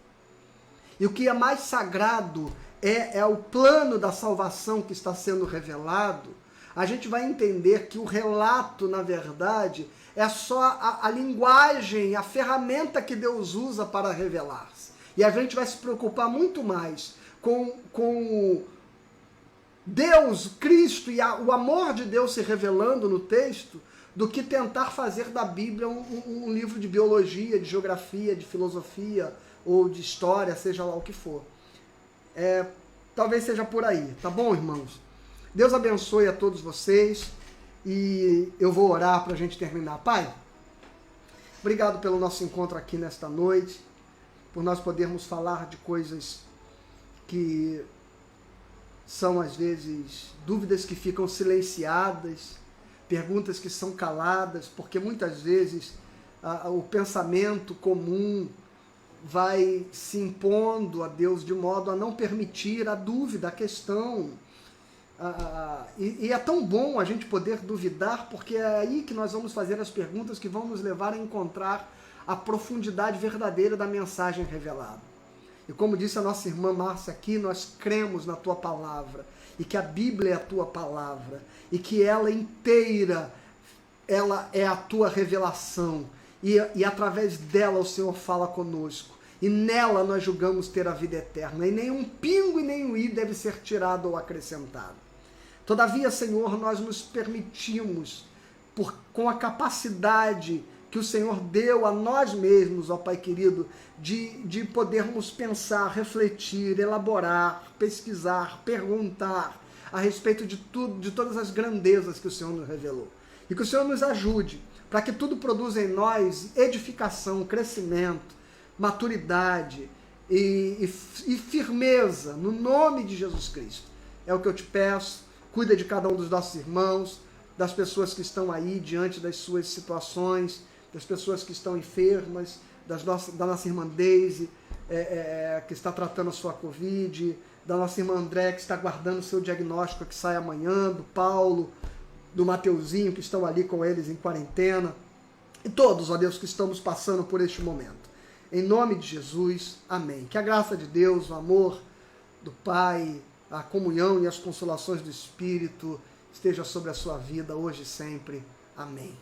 e o que é mais sagrado é o plano da salvação que está sendo revelado, a gente vai entender que o relato, na verdade, é só a linguagem, a ferramenta que Deus usa para revelar-se. E a gente vai se preocupar muito mais com Deus, Cristo e o amor de Deus se revelando no texto, do que tentar fazer da Bíblia um livro de biologia, de geografia, de filosofia, ou de história, seja lá o que for. Talvez seja por aí, tá bom, irmãos? Deus abençoe a todos vocês, e eu vou orar para a gente terminar. Pai, obrigado pelo nosso encontro aqui nesta noite, por nós podermos falar de coisas que são, às vezes, dúvidas que ficam silenciadas, perguntas que são caladas, porque muitas vezes o pensamento comum vai se impondo a Deus de modo a não permitir a dúvida, a questão. E é tão bom a gente poder duvidar, porque é aí que nós vamos fazer as perguntas que vão nos levar a encontrar a profundidade verdadeira da mensagem revelada. E como disse a nossa irmã Márcia aqui, nós cremos na tua palavra, e que a Bíblia é a tua palavra, e que ela inteira, ela é a tua revelação, e através dela o Senhor fala conosco, e nela nós julgamos ter a vida eterna, e nenhum pingo e nenhum i deve ser tirado ou acrescentado. Todavia, Senhor, nós nos permitimos, com a capacidade que o Senhor deu a nós mesmos, ó Pai querido, de podermos pensar, refletir, elaborar, pesquisar, perguntar a respeito de tudo, de todas as grandezas que o Senhor nos revelou. E que o Senhor nos ajude para que tudo produza em nós edificação, crescimento, maturidade e firmeza, no nome de Jesus Cristo. É o que eu te peço. Cuida de cada um dos nossos irmãos, das pessoas que estão aí diante das suas situações, das pessoas que estão enfermas, da nossa irmã Deise, que está tratando a sua Covid, da nossa irmã André, que está aguardando o seu diagnóstico que sai amanhã, do Paulo, do Mateuzinho, que estão ali com eles em quarentena, e todos, ó Deus, que estamos passando por este momento. Em nome de Jesus, amém. Que a graça de Deus, o amor do Pai, a comunhão e as consolações do Espírito esteja sobre a sua vida hoje e sempre. Amém.